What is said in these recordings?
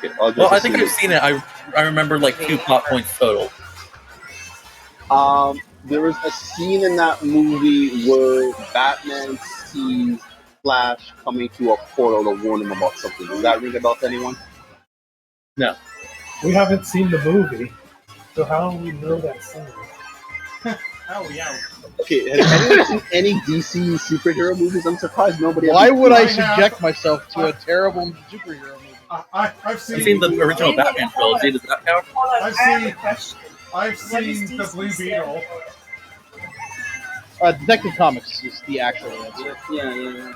Okay, well, I think I've seen it. I remember like 2 plot points total. There was a scene in that movie where Batman sees Flash coming through a portal to warn him about something. Does that ring a bell to anyone? No. We haven't seen the movie, so how do we know that scene? Oh, yeah. Okay, has anyone seen any DC superhero movies? I'm surprised nobody. Why would I I subject have- myself to a terrible superhero movie? I've seen... I've seen the original Batman trilogy. Does that count? Hold on, I've I have seen- a question. I've What does seen the DC Blue stand Beetle. for? Detective Comics is the actual answer. Yeah.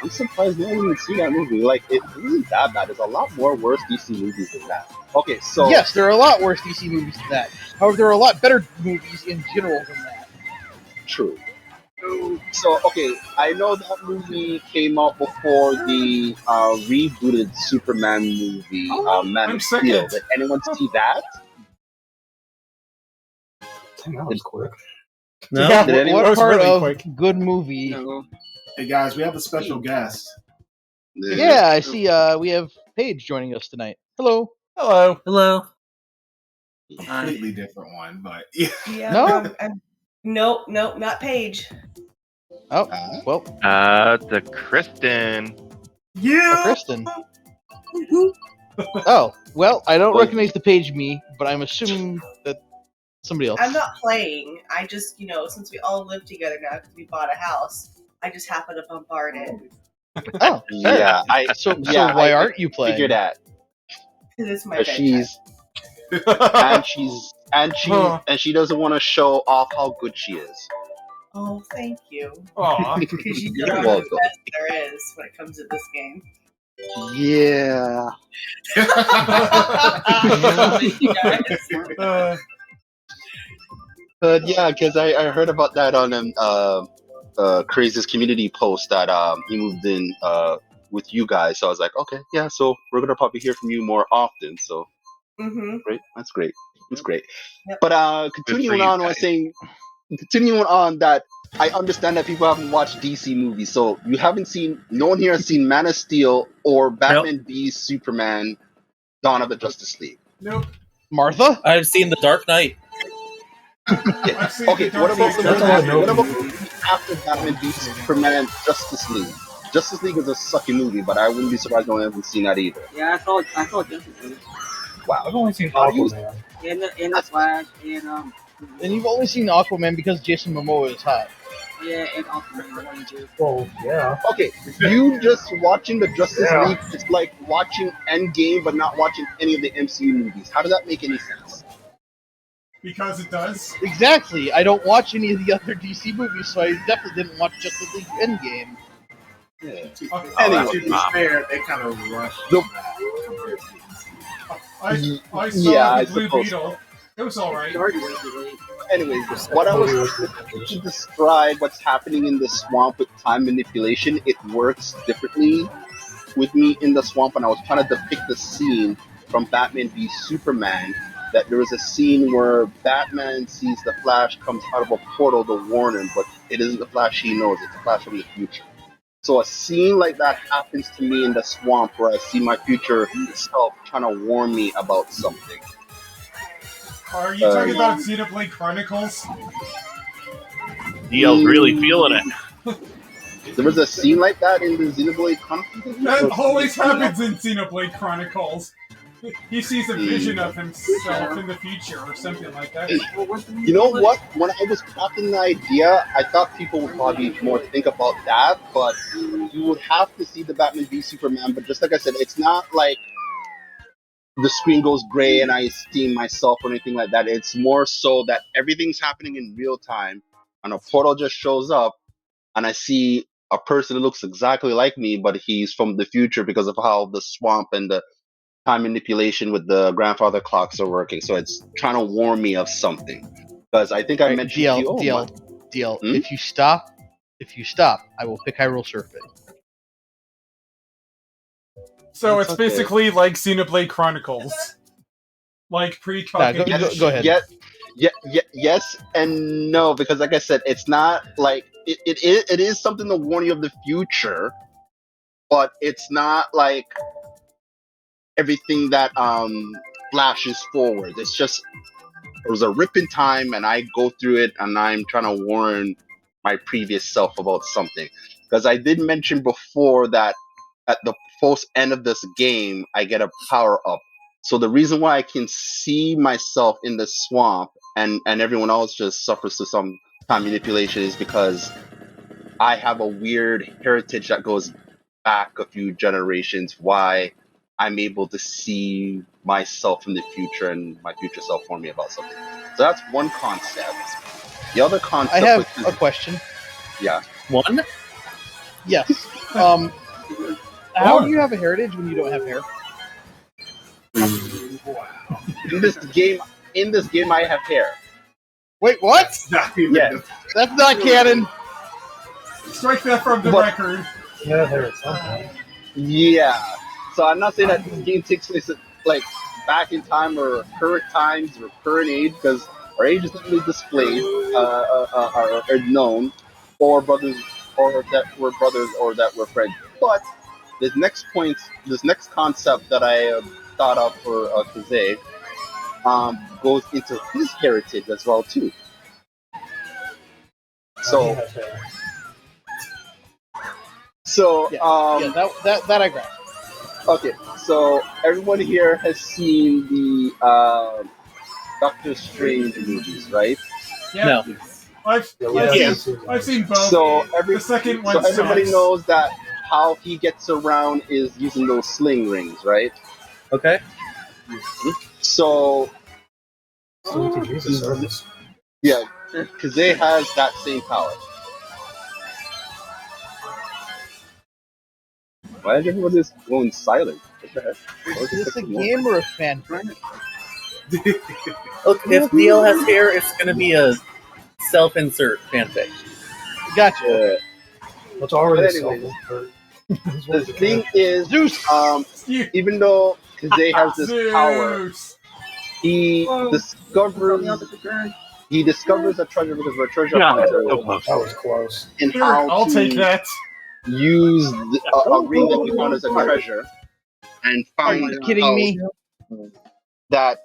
I'm surprised no one even seen that movie. Like, it isn't that bad. There's a lot more worse DC movies than that. Okay, so Yes, there are a lot worse DC movies than that. However, there are a lot better movies in general than that. true. So okay, I know that movie came out before the rebooted Superman movie, Man I'm of Steel. second. Did anyone see that? Dang, that was quick. No. Yeah. Did anyone? That What was part really of quick. good movie? No. Hey guys, we have a special guest. Yeah, I see. We have Paige joining us tonight. Hello. Hello. Hello. Completely different one, but yeah. Yeah, No? Nope, not Paige. Oh, well, The Kristen. Kristen. Oh, well, I don't recognize the Paige me, but I'm assuming that somebody else. I'm not playing. I just, since we all live together now because we bought a house, I just happen to bombard it. Oh, fair. Yeah, So yeah, why I aren't you playing? figured that. Because it's my But bedtime. she doesn't want to show off how good she is. Oh, thank you. Aw. Because you know You're I'm the welcome. best there is when it comes to this game. Yeah. You guys. But yeah, because I heard about that on Crazy's community post that he moved in with you guys. So I was like, okay, yeah, so we're gonna probably hear from you more often. So Mm-hmm. great, that's great, that's great. Yep. But continuing you on, I was guys. saying, continuing on that, I understand that people haven't watched DC movies, so you haven't seen. No one here has seen Man of Steel or Batman v Superman: Dawn of the Justice League. Nope. Martha? I've seen The Dark Knight. I've seen Okay, the what Dark about the Knight That's all I movie? know. What about the movie after Batman v Superman: Justice League? Justice League is a sucky movie, but I wouldn't be surprised no one hasn't seen that either. Yeah, I saw Justice League. Wow. I've only seen How do you- Aquaman. And the Flash, And you've only seen Aquaman because Jason Momoa is hot. and Aquaman 1 and 2. Well, yeah. Okay, you just watching the Justice Yeah. League is like watching Endgame but not watching any of the MCU movies. How does that make any sense? Because it does. Exactly. I don't watch any of the other DC movies, so I definitely didn't watch Justice League Endgame. Anyway. To be fair, they kind of rushed The- that compared to I saw Yeah, I the Blue suppose. Beetle. It was alright. Started way too late. Anyways, what I was trying to describe what's happening in the swamp with time manipulation, it works differently with me in the swamp, and I was trying to depict the scene from Batman v Superman. That there was a scene where Batman sees the Flash comes out of a portal to warn him, but it isn't the Flash he knows, it's the Flash from the future. So a scene like that happens to me in the swamp where I see my future self trying to warn me about something. Are you talking about Xenoblade Chronicles? DL's really feeling it. There was a scene like that in the Xenoblade Chronicles. That always happens in Xenoblade Chronicles. He sees a vision of himself in the future or something like that. You know what? When I was crafting the idea, I thought people would probably more think about that, but you would have to see the Batman v Superman. But just like I said, it's not like the screen goes gray and I see myself or anything like that. It's more so that everything's happening in real time, and a portal just shows up, and I see a person who looks exactly like me, but he's from the future because of how the swamp and the time manipulation with the grandfather clocks are working. So it's trying to warn me of something. Because I think I mentioned to you, DL. Hmm? If you stop, I will pick Hyrule Surfing. So That's it's okay. basically like Xenoblade Chronicles. Like pre-cognition. Go ahead. Yes and no, because like I said, it's not like it is something to warn you of the future, but it's not like everything that flashes forward. It's just it was a rip in time, and I go through it, and I'm trying to warn my previous self about something. Because I did mention before that at the first end of this game, I get a power up. So the reason why I can see myself in the swamp and everyone else just suffers to some time manipulation is because I have a weird heritage that goes back a few generations. Why I'm able to see myself in the future and my future self warn me about something. So that's one concept. The other concept. I have a question. Yeah. One? Yes. How do you have a heritage when you don't have hair? In this game, I have hair. Wait, what? Yes. That's not canon. Strike that from the record. Yeah, there at some point. Yeah. So I'm not saying that this game takes place like back in time or current times or current age, because our age is not really displayed or known, or brothers, or that we're brothers, or that we're friends. But this next concept that I thought of for Kaze, goes into his heritage as well too. So, that I grasp. Okay, so everyone here has seen the Doctor Strange movies, right? Yeah. No. I've seen both. So the second one everybody sucks. knows that how he gets around is using those sling rings, right? Okay. So So we can use the service. yeah, Kaze has that same power. Why is everyone just going silent? What the heck? Is this a game or a fan? Look, if Neil has hair, it's going to be a self-insert fanfic. Gotcha. That's already But anyway, the the thing is, Zeus. Even though Kaze has this power, he discovers a treasure because we're a treasure hunter. That was close. And Here, how I'll to take that. use a ring that he found as a treasure, and Are found you kidding out me? that.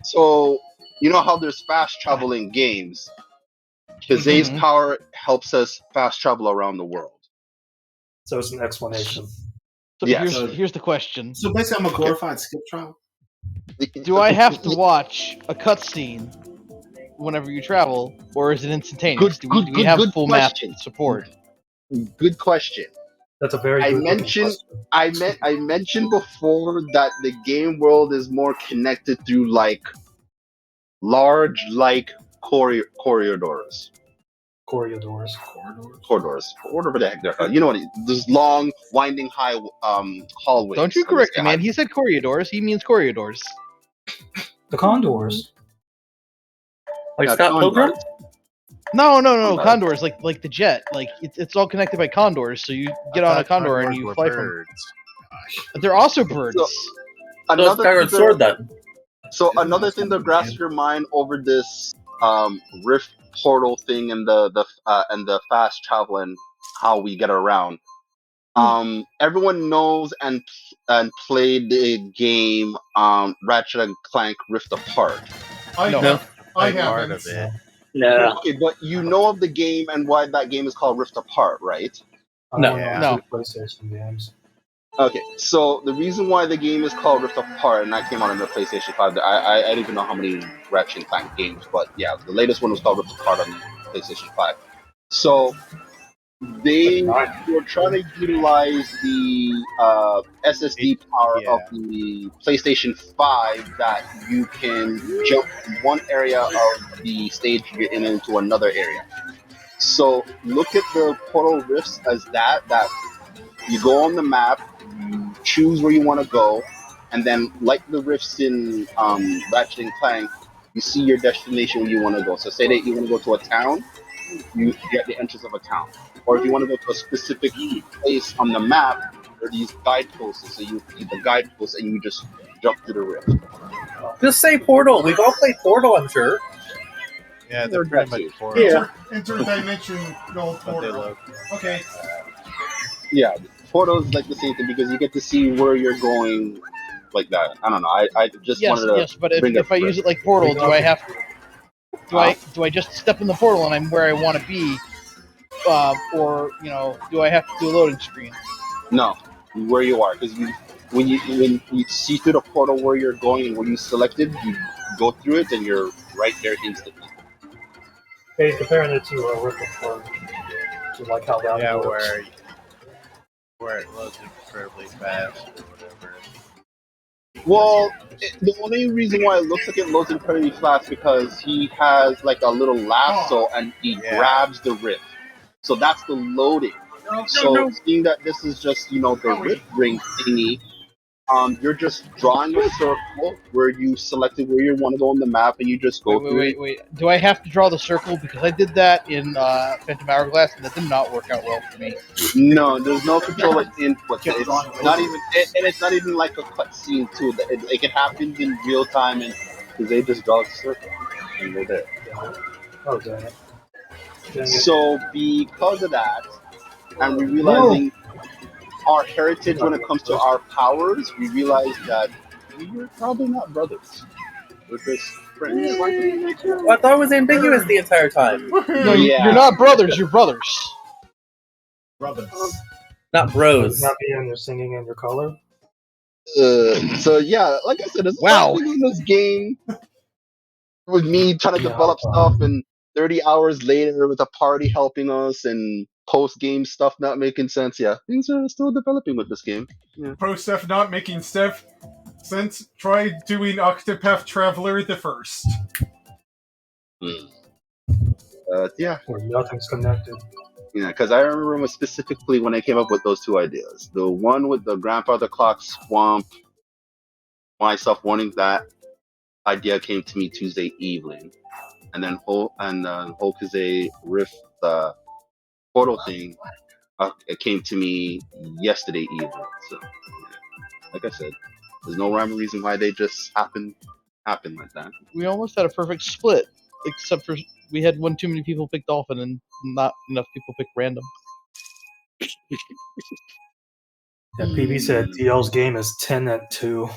So you know how there's fast travel in games. Kaze's power helps us fast travel around the world. So it's an explanation. So here's the question. So basically, I'm a glorified skip travel. Do I have to watch a cutscene whenever you travel, or is it instantaneous? Do we have full map support? Good question. That's a very good question. I mentioned before that the game world is more connected through like large corridors. Corridors. Whatever the heck they're called. You know what? Those long, winding, high hallways. Don't you correct me, man. He said corridors. He means corridors. The condors. Like Scott Pilgrim? No. Condors, like the jet. Like it's all connected by condors. So you get on a condor and you fly from. They're also birds. So Skyward Sword then. So another thing to grasp your mind over this rift portal thing and the fast travel and how we get around. Everyone knows and played the game Ratchet and Clank Rift Apart. I haven't. No. Okay, but you know of the game and why that game is called Rift Apart, right? No. No. PlayStation games. Okay, so the reason why the game is called Rift Apart, and that came out on the PlayStation 5, I don't even know how many Ratchet and Clank games, but yeah, the latest one was called Rift Apart on the PlayStation 5. So they were trying to utilize the SSD power of the PlayStation 5 that you can jump from one area of the stage you're in into another area. So look at the portal rifts as that you go on the map, you choose where you want to go, and then like the rifts in Ratchet and Clank, you see your destination where you want to go. So say that you want to go to a town, you get the entrance of a town. Or if you want to go to a specific place on the map, there are these guideposts. So you see the guideposts and you just jump through the rift. Just say Portal. We've all played Portal, I'm sure. Yeah, they're pretty much Yeah. Interdimensional portal. Okay. Yeah, Portal is like the same thing because you get to see where you're going, like that. I don't know. I just Yes, wanted to yes, but bring if that I use it like Portal, do I have do I just step in the portal and I'm where I want to be, or do I have to do a loading screen? No, where you are, because when you see through the portal where you're going and where you selected, you go through it and you're right there instantly. Hey, comparing it to Rift Apart, to like how that Yeah, works. where it loads incredibly fast or whatever. Well, the only reason why it looks like it loads incredibly fast because he has like a little lasso and he grabs the rift. So that's the loading. So seeing that this is just the rift ring thingy, you're just drawing a circle where you selected where you want to go on the map and you just go through it. Wait. Do I have to draw the circle? Because I did that in Phantom Hourglass and that did not work out well for me. No, there's no controller input. It's not even, and it's not even like a cutscene too. It happens in real time, and because they just draw a circle and they're there. Oh, dang it. So because of that, and we realizing our heritage when it comes to our powers, we realized that we're probably not brothers. We're just friends. Well, I thought it was ambiguous the entire time. No, you're not brothers. You're brothers. Brothers. Not bros. Not being your singing and your color. So yeah, like I said, it's Wow. in this game with me trying to develop stuff, and 30 hours later with a party helping us, and post game stuff not making sense. Yeah, things are still developing with this game. Yeah. Post stuff not making stuff sense. Try doing Octopath Traveler the first. Yeah. Where nothing's connected. Yeah, because I remember specifically when I came up with those two ideas. The one with the grandfather clock swamp, myself wanting that idea came to me Tuesday evening, and then Hokuze Rift portal thing, it came to me yesterday evening. So, yeah, like I said, there's no rhyme or reason why they just happen like that. We almost had a perfect split, except for we had one too many people pick Dolphin and not enough people pick Random. Yeah, PB said DL's game is 10 at 2.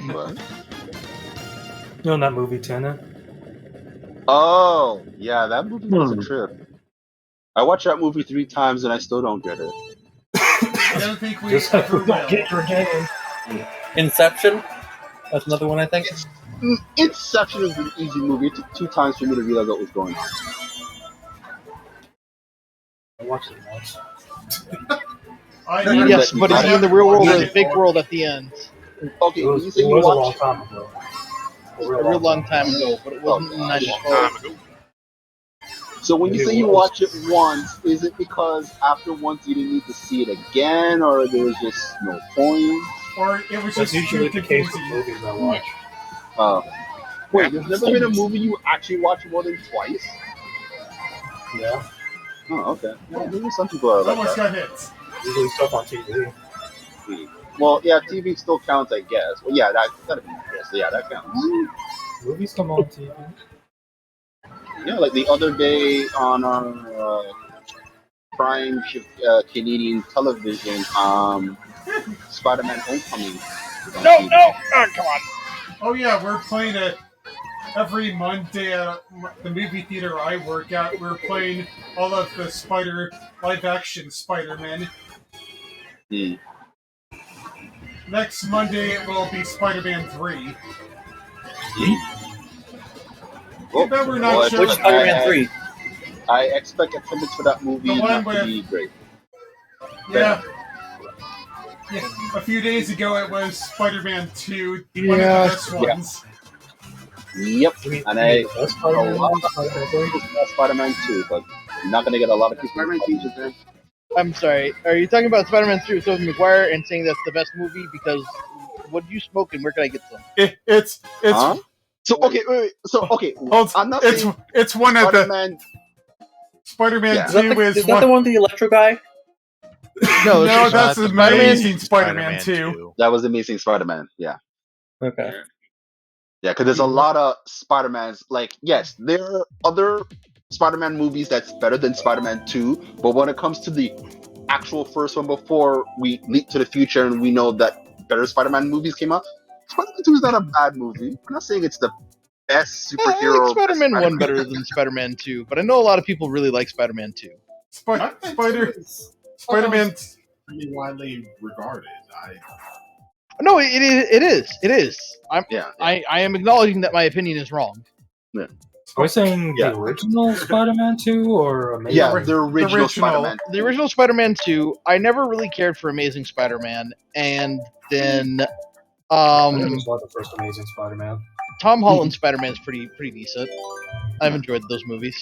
What? You know that movie Tenet? Oh, yeah, that movie was a trip. I watched that movie 3 times and I still don't get it. I don't think we ever will. Get your game. Inception? That's another one, I think. Inception is an easy movie. It took 2 times for me to realize what was going on. I watched it once. Yes, but is he in the real world or the fake world at the end? Okay, It was, you say it you was a watch long time ago. A real long time ago, but it wasn't in '94. So when you say you watch it once, is it because after once you didn't need to see it again, or there was just no point? Or it was That's just usually too the case with confusing. movies I watch. Wait, there's never been a movie you actually watch more than twice? Yeah, Oh, okay. Well, maybe some people are like Almost that. got hits. usually stuff on TV. Well, yeah, TV still counts, I guess. Well, yeah, that'd be yes, yeah, that counts. Movies come on TV. Yeah, like the other day on our Prime Canadian television, Spider-Man: Homecoming. was on TV. Oh, come on. Oh yeah, we're playing it every Monday at the movie theater I work at. We're playing all of the live-action Spider-Man. Next Monday it will be Spider-Man 3. Oh, bet we're not sure. Which Spider-Man 3? I expect attendance for that movie The one not to be great. Yeah. A few days ago it was Spider-Man 2, one of the Yeah. best ones. Yep, and I That's a lot of Spider-Man 2, but I'm not gonna get a lot of people. Spider-Man 2 is there. I'm sorry. Are you talking about Spider-Man 3 with Tobey Maguire and saying that's the best movie? Because what do you smoke and where can I get some? It's Huh? So okay, wait. So okay, I'm not saying it's one of the Spider-Man. Spider-Man Yeah. 2 Is that the one with the Electro guy? No, No, that's the Amazing Spider-Man 2. That was Amazing Spider-Man. Yeah. Okay. Yeah, because there's a lot of Spider-Mans. Like, yes, there are other Spider-Man movies that's better than Spider-Man 2, but when it comes to the actual first one before we leap to the future and we know that better Spider-Man movies came out. Spider-Man 2 is not a bad movie. I'm not saying it's the best I like superhero. Spider-Man 1 Spider-Man. better than Spider-Man 2, but I know a lot of people really like Spider-Man 2. Spider-Man. Pretty widely regarded. No, it is. It is. Yeah. I am acknowledging that my opinion is wrong. Are we saying Yeah. the original Spider-Man 2 or Amazing? Yeah, the original Spider-Man. The original Spider-Man 2, I never really cared for Amazing Spider-Man, and then I never saw the first Amazing Spider-Man. Tom Holland's Spider-Man is pretty decent. I've enjoyed those movies.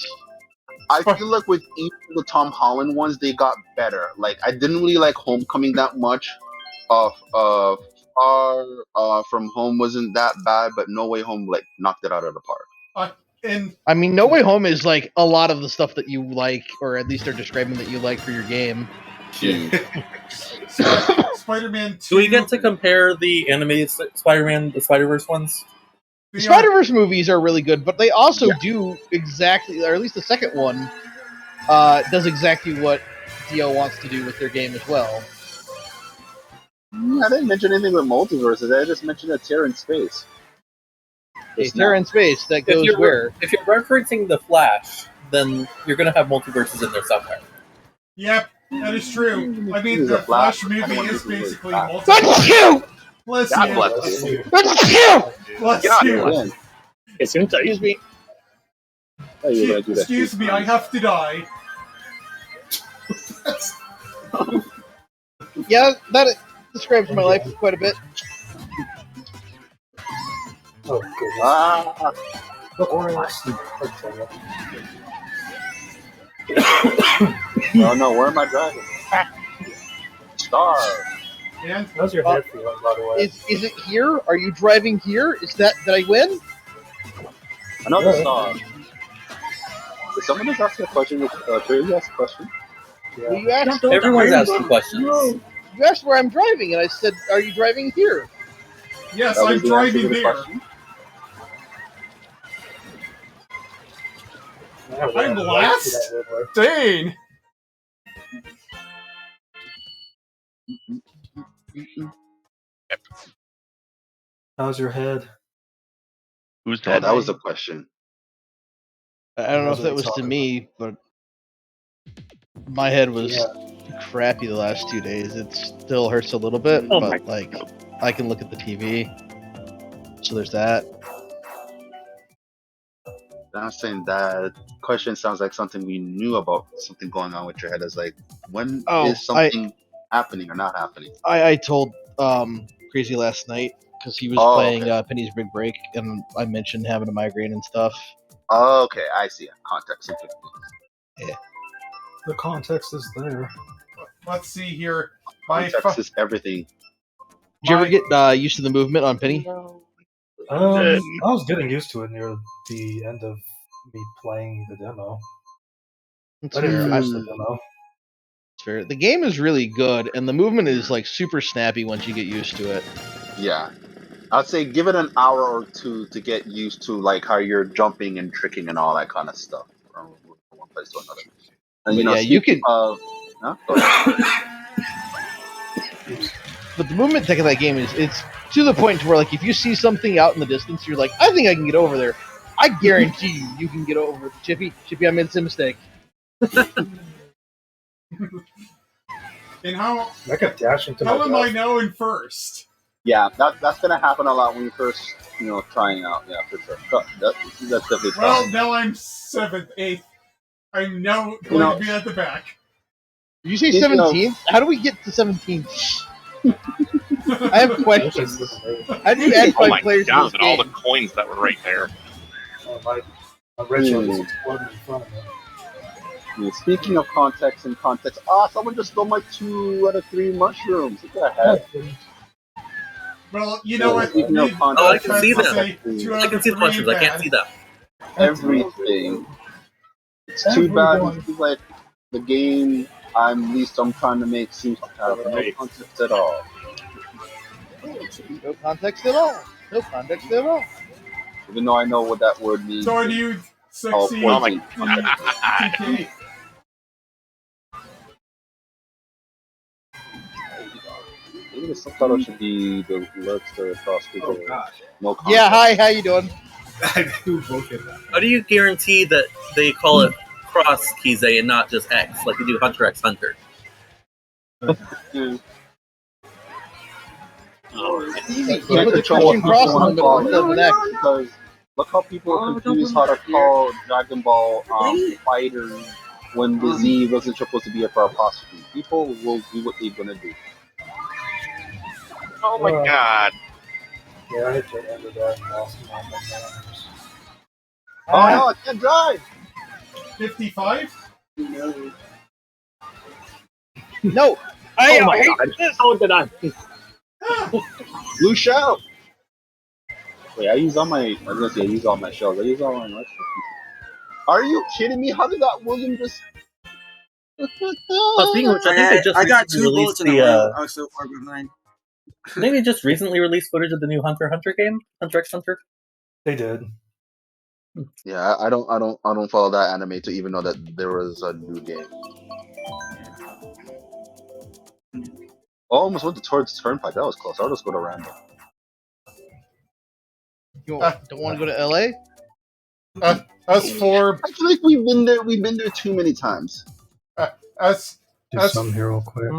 I feel like with each of the Tom Holland ones, they got better. Like I didn't really like Homecoming that much. Far From Home wasn't that bad, but No Way Home like knocked it out of the park. I mean, No Way Home is like a lot of the stuff that you like, or at least are describing that you like for your game. Spider-Man 2. Do we get to compare the animated Spider-Man, the Spider-Verse ones? The Spider-Verse movies are really good, but they also do exactly, or at least the second one does exactly what Dio wants to do with their game as well. I didn't mention anything with multiverses. I just mentioned a tear in space. A tear in space that goes where? If you're referencing the Flash, then you're going to have multiverses in there somewhere. Yep, that is true. I mean, the Flash movie is basically multiple. That's you! Bless God you. bless you. That's you! Bless God you. bless. Excuse me. Excuse me, I have to die. Yeah, that describes my life quite a bit. Oh, goodness. Ah, oh no, where am I driving? Star. And How's your head feeling, by the way? Is it here? Are you driving here? Is that, did I win? Another star. Did someone just ask a question? Did you ask a question? Well, you asked, Everyone's asking questions. you asked where I'm driving, and I said, are you driving here? yes, That I'm was the answer to driving the there. question? I'm last? Dane! How's your head? Who's Oh, dead? that was the question. I don't know if that was to me, but my head was crappy the last 2 days. It still hurts a little bit, but like I can look at the TV. So there's that. I'm not saying that question sounds like something we knew about, something going on with your head. Is like, when is something happening or not happening? I told Crazy last night because he was playing Penny's Big Break, and I mentioned having a migraine and stuff. Oh, okay, I see. Context. Yeah. The context is there. Let's see here. Context is everything. Did you ever get used to the movement on Penny? I was getting used to it near the end of me playing the demo. It's I didn't fair. finish the demo. It's fair. The game is really good, and the movement is like super snappy once you get used to it. Yeah. I'd say give it an hour or two to get used to like how you're jumping and tricking and all that kind of stuff from one place to another. And you know, yeah, you can. Huh? Go ahead. But the movement tech of that game it's to the point to where like if you see something out in the distance, you're like, I think I can get over there. I guarantee you can get over it. Chippy, I made some mistake. And how I could dash into my am I known first? Yeah, that's gonna happen a lot when you first, trying out. Yeah, for sure. That's definitely. Well, now I'm 7th, 8th. I'm now going to be at the back. Did you say 17th? How do we get to 17th? I have questions. How do you add 5 players to this and all game? the coins that were right there. My red shell is exploding in front of me. Speaking of context and context, someone just stole my 2 out of 3 mushrooms. What the heck? Well, you know what? I can see them. I can see the mushrooms. I can't see them. Everything. It's too bad. It's like the game I'm trying to make seems to have no context at all. No context at all. No context at all. Even though I know what that word means. So do you succeed? Oh my God. think the subtitle should be the alerts to cross people. Oh gosh. No Yeah, contact. hi, how you doing? I do both of that. How do you guarantee that they call it cross Kize and not just X, like they do Hunter x Hunter? Yeah. Easy. You You put the Christian cross in the middle instead of an X. Because look how people are confused how to call Dragon Ball fighters when the Z wasn't supposed to be a for apostrophe. People will do what they're gonna do. Oh my god. Yeah, I hit the end of that and lost my names. Oh no, I can't drive! 55? No, I hate this. How did I? Blue shell! Wait, I use all my. I was gonna say I use all my shells. I use all my extra pieces. Are you kidding me? How did that William just? Speaking of which, I think they just I got recently 2 bullets released in a row. the. I was so far behind. I think they just recently released footage of the new Hunter x Hunter game, Hunter x Hunter. They did. Yeah, I don't follow that anime to even know that there was a new game. Oh, almost went towards Turnpike. That was close. I'll just go to random. You don't want to go to LA? As for I feel like we've been there. We've been there too many times. as Do as some here real quick.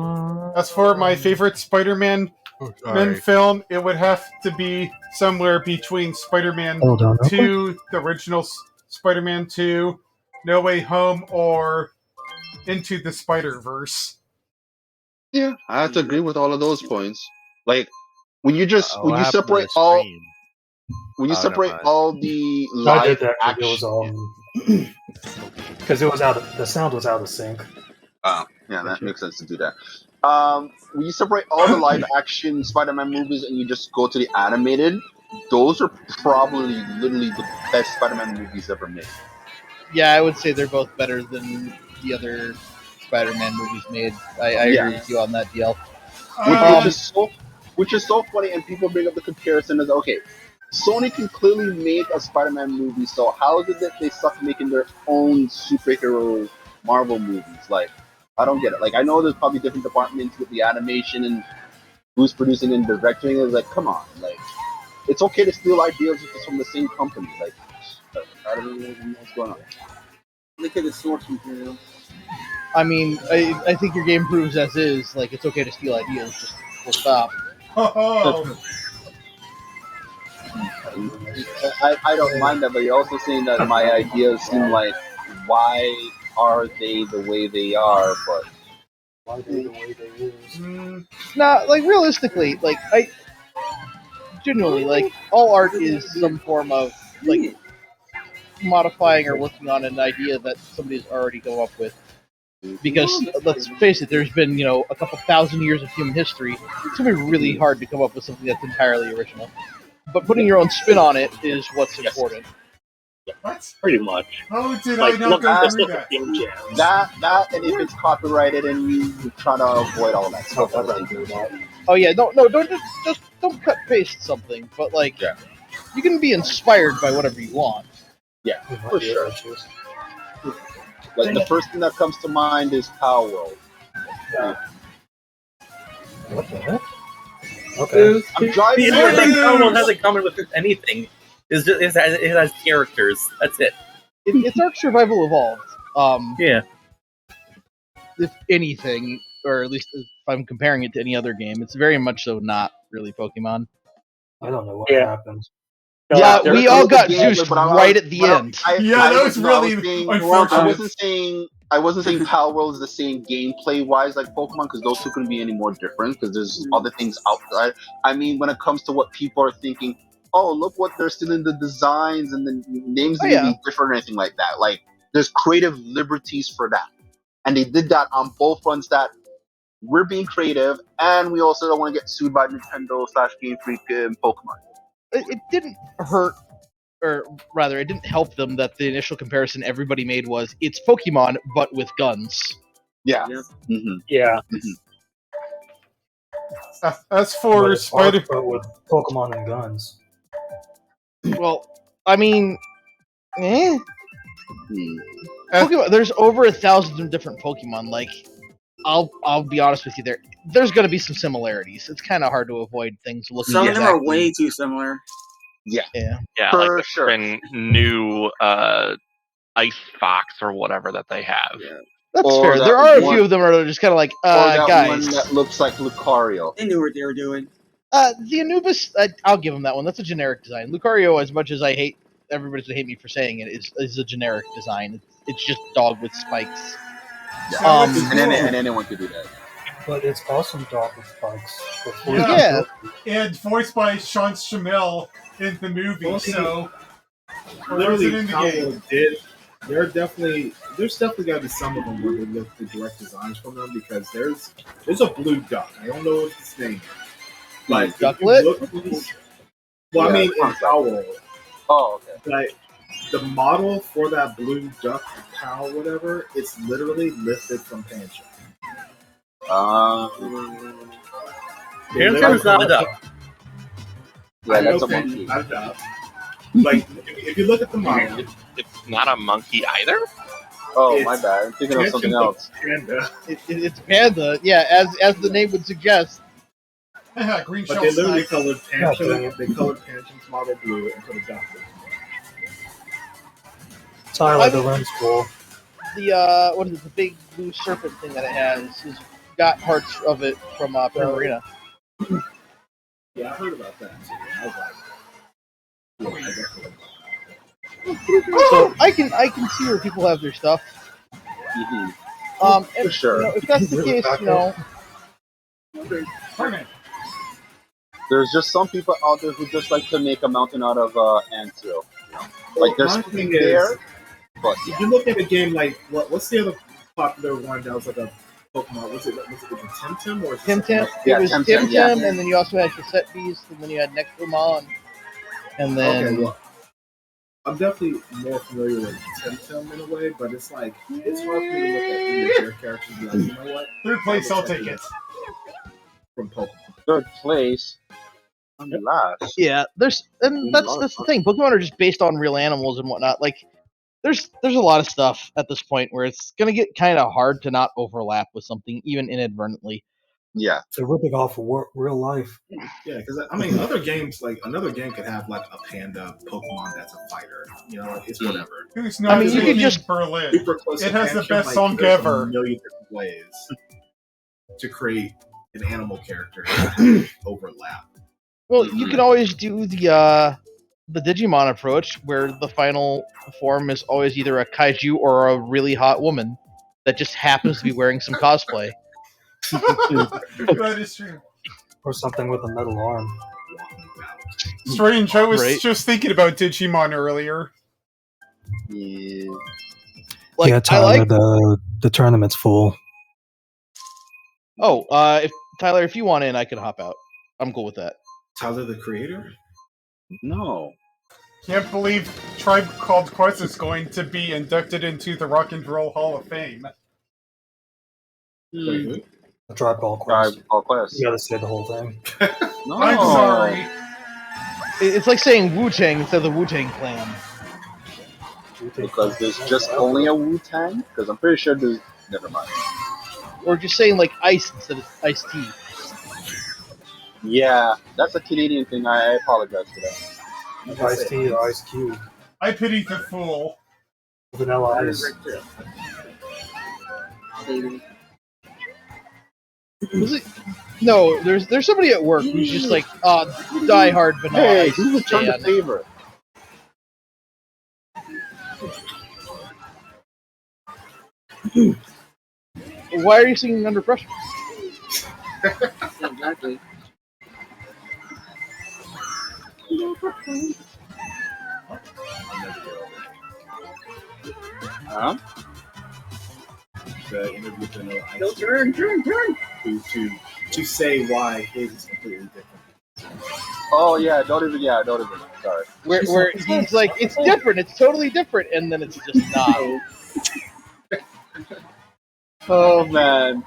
as for my favorite Spider-Man film, it would have to be somewhere between Spider-Man Hold on. 2, the original Spider-Man 2, No Way Home, or Into the Spider-Verse. Yeah, I have to agree with all of those points. Like when you just What when you happened to separate the all stream? when you Oh, never separate mind. all the I live did that action. because it was because it was out. The sound was out of sync. Oh, yeah, that makes sense to do that. When you separate all the live action Spider-Man movies and you just go to the animated, those are probably literally the best Spider-Man movies ever made. Yeah, I would say they're both better than the other Spider-Man movies made. I agree with you on that deal. Which is so funny, and people bring up the comparison as okay, Sony can clearly make a Spider-Man movie, so how is it that they suck making their own superhero Marvel movies? Like, I don't get it. Like, I know there's probably different departments with the animation and who's producing and directing. It's like, come on, like, it's okay to steal ideas if it's from the same company. Like, I don't know what's going on. Look at the source material. I mean, I think your game proves as is. Like, it's okay to steal ideas. Just we'll stop. Oh, I don't mind that, but you're also saying that my ideas seem like, why are they the way they are? But Why they the way they is? Nah, like realistically, like I genuinely like all art is some form of like modifying or working on an idea that somebody's already come up with. Because let's face it, there's been a couple thousand years of human history. It's gonna be really hard to come up with something that's entirely original. But putting your own spin on it is what's important. what? Pretty much. How did Like, I not look, go let's through look at that? Game Jam. that, and if it's copyrighted, and you try to avoid all that stuff. Oh yeah, don't just don't cut paste something. But like, you can be inspired by whatever you want. Yeah, for sure. Like the first thing that comes to mind is Power World. What the heck? Okay. I'm driving. The only thing Power World has in common with anything is just it has characters. That's it. It's Ark Survival Evolved. Yeah. If anything, or at least if I'm comparing it to any other game, it's very much so not really Pokemon. I don't know what happened. Yeah, we all got juiced right at the end. That was really unfortunate. I wasn't saying Power World is the same gameplay wise like Pokemon, because those two couldn't be any more different because there's other things outside. I mean, when it comes to what people are thinking, oh, look what they're still in the designs and the names of be different or anything like that. Like, there's creative liberties for that. And they did that on both fronts, that we're being creative and we also don't want to get sued by Nintendo / Game Freak and Pokemon. It didn't hurt, or rather, it didn't help them that the initial comparison everybody made was it's Pokemon but with guns. Yeah. Mm-hmm. Yeah. As for Spider, but with Pokemon and guns. Well, I mean, Pokemon, there's over 1,000 different Pokemon. Like, I'll be honest with you. There's going to be some similarities. It's kind of hard to avoid things looking Some of them are exactly. way too similar. Yeah. Yeah, For like the sure. freaking new Ice Fox or whatever that they have. Yeah. That's Or fair. that There are a one- few of them that are just kind of like, Or that guys. one that looks like Lucario. They knew what they were doing. The Anubis, I'll give them that one. That's a generic design. Lucario, as much as I hate everybody's gonna hate me for saying it, is a generic design. It's just dog with spikes. So and, it's cool. and anyone could do that. But it's awesome dog with spikes. Yeah. And voiced by Sean Shamil in the movie, Well, so... Or was it Literally, in the Cowboy game? did. There's definitely got to be some of them where they look the direct designs from them because there's a blue duck. I don't know what his name is. But if you Ducklet? look at these- well, I mean, in Cow World. Oh, okay. But the model for that blue duck, cow, whatever, it's literally lifted from Pancho. Pancho's not a duck. Yeah, I that's know a monkey. Pancho's not a duck. Like, if you look at the model, It's not a monkey either. Oh, It's my bad. I'm thinking of something Pancho's else. a panda, It's panda. Yeah, as the name would suggest. Green but shell they literally snipe. colored Pancho. They colored Pancho's model blue and put a duck with it. Tyler, the lens cool. The what is it? The big blue serpent thing that it has got parts of it from Arena. Yeah, I heard about that too. I was like, yeah, I definitely. So I can see where people have their stuff. For And, sure. you know, if that's the case, you know, There's just some people out there who just like to make a mountain out of ants. You know? Like there's My something thing there, is, but if you look at a game like what's the other popular one that was like a Pokemon? Was it Temtem or Temtem. Yeah, It was Temtem, Temtem, yeah. and then you also had Cassette Beast, and then you had Necromon, and then Okay, well, I'm definitely more familiar with Temtem in a way, but it's like it's hard for me to look at any of their characters and be like, you know what? Third place, I'll take it. From Pokemon. third place. Last. yeah, that's the thing. Pokemon are just based on real animals and whatnot. Like, there's a lot of stuff at this point where it's gonna get kind of hard to not overlap with something, even inadvertently. Yeah, They're ripping off of real life. Yeah, because I mean, other games like another game could have like a panda Pokemon that's a fighter. You know, it's whatever. Who's not I mean, you could just Berlin. Super close. It to has the Pancho, best like, song there's ever. A million different ways to create an animal character overlap. Well, you can always do the Digimon approach, where the final form is always either a kaiju or a really hot woman that just happens to be wearing some cosplay. That is true. Or something with a metal arm. Strange. I was Right. just thinking about Digimon earlier. yeah. Like, yeah, I Tyler, like. the tournament's full. Oh, if Tyler, if you want in, I can hop out. I'm cool with that. Tyler, the creator. No. Can't believe Tribe Called Quest is going to be inducted into the Rock and Roll Hall of Fame. Wait, who? A Tribe Called Quest. Tribe Called Quest. You gotta say the whole thing. No. I'm sorry. It's like saying Wu-Tang instead of the Wu-Tang Clan. Because there's just only a Wu-Tang? Because I'm pretty sure there's... Never mind. Or just saying like Ice instead of Ice Tea. Yeah, that's a Canadian thing. I apologize for that. Ice-T or Ice Cube. I pity the fool. Vanilla Ice. Was it? No, there's somebody at work who's just like, die hard vanilla Hey, ice who returned the fan. favor? Why are you singing under pressure? Exactly. Huh? The interview with Vanilla Ice. No, turn. To say why his is completely different. Oh, yeah, don't even. Sorry. Where he's like, it's different, it's totally different, and then it's just not. Oh, man.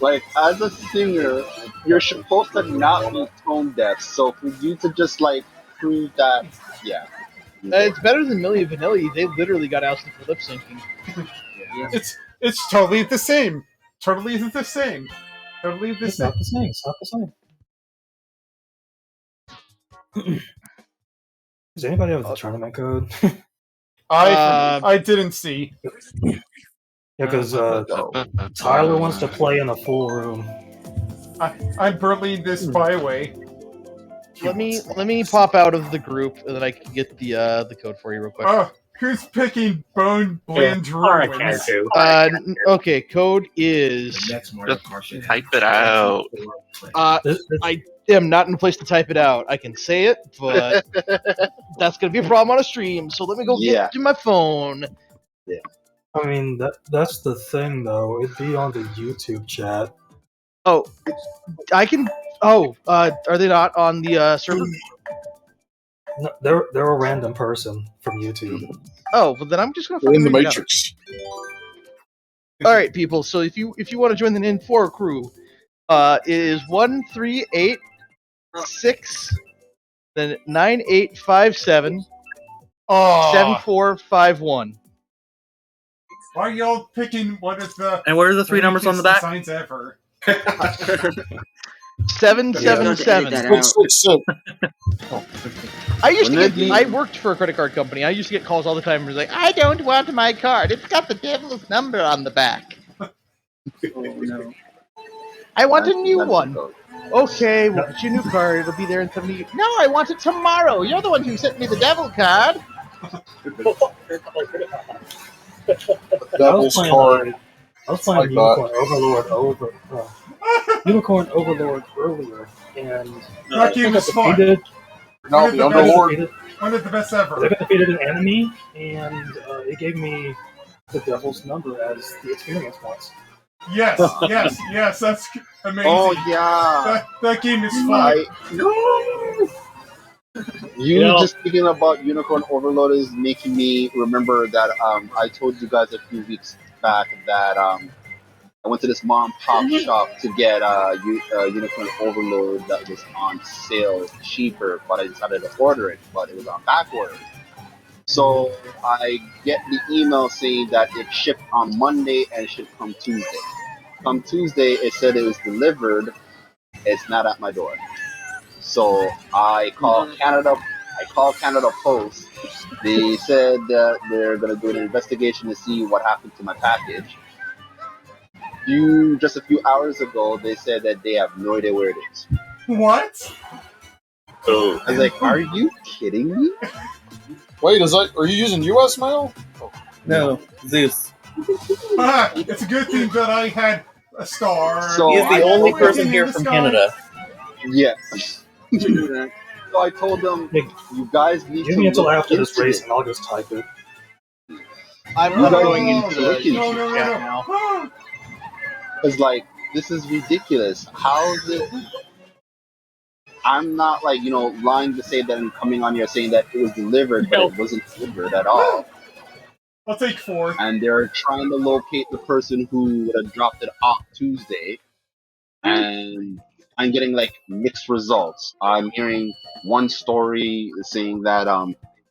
Like, as a singer, you're supposed to not be tone deaf, so for you to just, like, prove that, yeah. It's better than Milli Vanilli. They literally got ousted for lip syncing. It's totally the same. totally isn't the same. Totally the It's same. not the same. It's not the same. Does anybody have the tournament code? I didn't see. Yeah, because Tyler wants to play in a full room. I'm burning this byway. Let me pop out of the group, and then I can get the code for you real quick. Oh, who's picking Bone Blend Ruins? Okay, code is. Just type it out. I am not in a place to type it out. I can say it, but that's gonna be a problem on a stream. So let me go get to my phone. Yeah. I mean, that's the thing, though. It'd be on the YouTube chat. Oh, I can. Oh, are they not on the server? No, they're a random person from YouTube. Oh, well then I'm just gonna. They're in the read it out. Matrix. All right, people. So if you want to join the N4 crew, it is 1386, then 9857, 7451. Why are y'all picking one of the And what are the three numbers on the back? signs ever? 777. I worked for a credit card company. I used to get calls all the time. It was like, I don't want my card. It's got the devil's number on the back. Oh no. I want a new one. Okay, we'll get you a new card. It'll be there in 70. No, I want it tomorrow. You're the one who sent me the devil card. Devil's card. I was playing Unicorn Overlord earlier, and that game is fun. No, the Underlord. One of the best ever. I got defeated an enemy, and it gave me the devil's number as the experience points. Yes, yes, that's amazing. Oh yeah, that game is fun. Just speaking about Unicorn Overload is making me remember that I told you guys a few weeks back that I went to this mom and pop shop to get Unicorn Overload that was on sale cheaper, but I decided to order it, but it was on back order. So I get the email saying that it shipped on Monday and it should come Tuesday. Come Tuesday, it said it was delivered. It's not at my door. So I called Canada. I called Canada Post. They said that they're going to do an investigation to see what happened to my package. Just a few hours ago, they said that they have no idea where it is. What? I was like, are you kidding me? Wait, are you using US mail? No, Zeus. It's a good thing that I had a star. So He's the only person here from Canada. Yeah. So I told them, you guys need to give me until look after this into race, it. and I'll just type it. I'm going into the No. now. Because, like, this is ridiculous. How is it? I'm not, like, lying to say that I'm coming on here saying that it was delivered, but it wasn't delivered at all. I'll take 4. And they're trying to locate the person who would have dropped it off Tuesday. And I'm getting, like, mixed results. I'm hearing one story saying that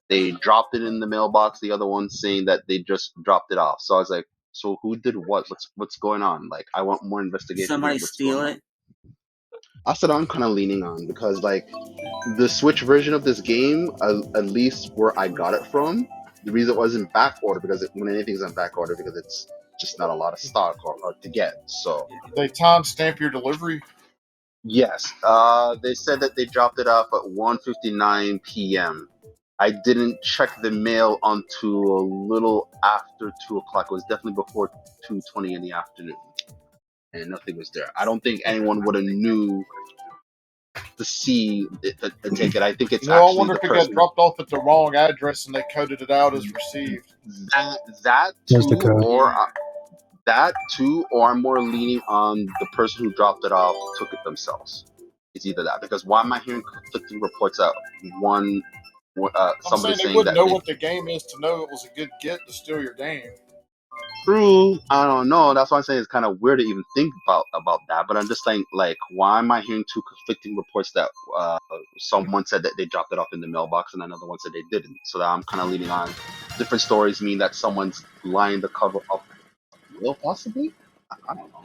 they dropped it in the mailbox. The other one saying that they just dropped it off. So I was like, so who did what? What's going on? Like, I want more investigation. Somebody steal it? That's what I'm kind of leaning on because, like, the Switch version of this game, at least where I got it from, the reason it wasn't back order because when anything's on back order because it's just not a lot of stock or to get. So They timestamp your delivery. yes, they said that they dropped it off at 1:59 p.m. I didn't check the mail until a little after 2 o'clock. It was definitely before 2:20 in the afternoon, and nothing was there. I don't think anyone would have knew to see the ticket. I think it's I actually wonder the if it person. got dropped off at the wrong address and they coded it out as received. That There's the too, code. or I'm more leaning on the person who dropped it off took it themselves. It's either that because why am I hearing conflicting reports that I'm somebody saying they saying wouldn't that know what the game is to know it was a good get to steal your game. true. I don't know. That's why I'm saying it's kind of weird to even think about that. But I'm just saying, like, why am I hearing two conflicting reports that someone said that they dropped it off in the mailbox and another one said they didn't? So that I'm kind of leaning on different stories mean that someone's lying to cover up, possibly. I don't know.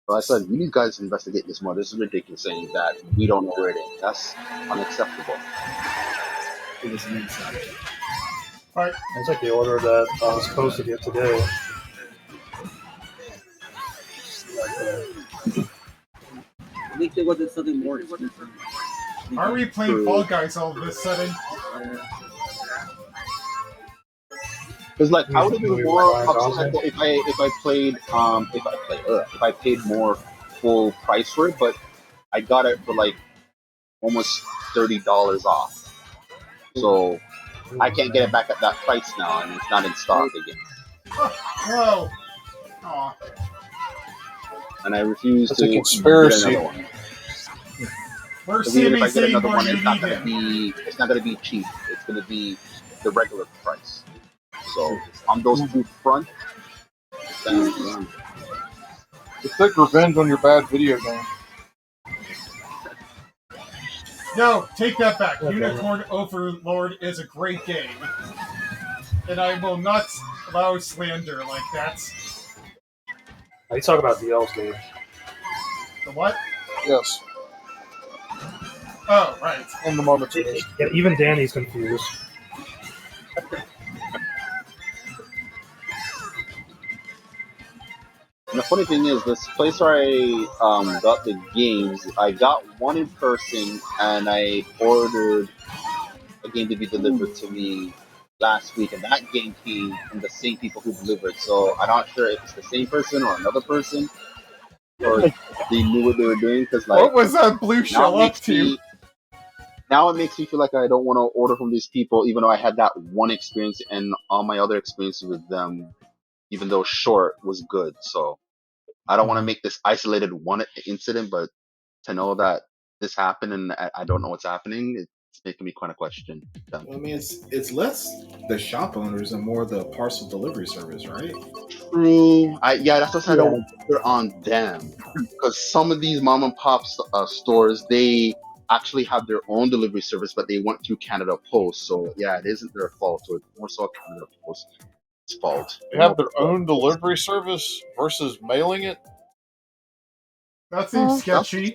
So I said, you guys investigate this more. This is ridiculous saying that we don't know where it is. That's unacceptable. It was an inside. Right. It's like the order that I was supposed to get today. At least it wasn't something more expensive. Are we playing Fall Guys all of a sudden? Because like I would have been more upset if I paid more full price for it, but I got it for like almost $30 off. So I can't get it back at that price now, and it's not in stock again. Whoa! Aw. And I refuse That's to a conspiracy. get another one. Where's Even if I Sammy get saying another more one, you it's not need gonna him? be cheap. It's gonna be the regular price. So on those two front, then, You take revenge on your bad video game. No, take that back. Unicorn Overlord is a great game. And I will not allow slander like that. Are you talking about DL's game? The what? Yes. Oh, right. In the moment. Yeah, even Danny's confused. And the funny thing is, this place where I got the games, I got one in person, and I ordered a game to be delivered to me last week, and that game came from the same people who delivered. So I'm not sure if it's the same person or another person, or they knew what they were doing. Because like, what was that blue shell up to? Now it makes me feel like I don't want to order from these people, even though I had that one experience, and all my other experiences with them, even though short, was good. So I don't want to make this isolated one incident, but to know that this happened and I don't know what's happening, it's making me kind of question them. I mean, it's less the shop owners and more the parcel delivery service, right? True. That's what I don't put it on them, because some of these mom and pop stores, they actually have their own delivery service, but they went through Canada Post. So yeah, it isn't their fault. So it's more so Canada Post's fault. They have their own delivery service versus mailing it. That seems sketchy.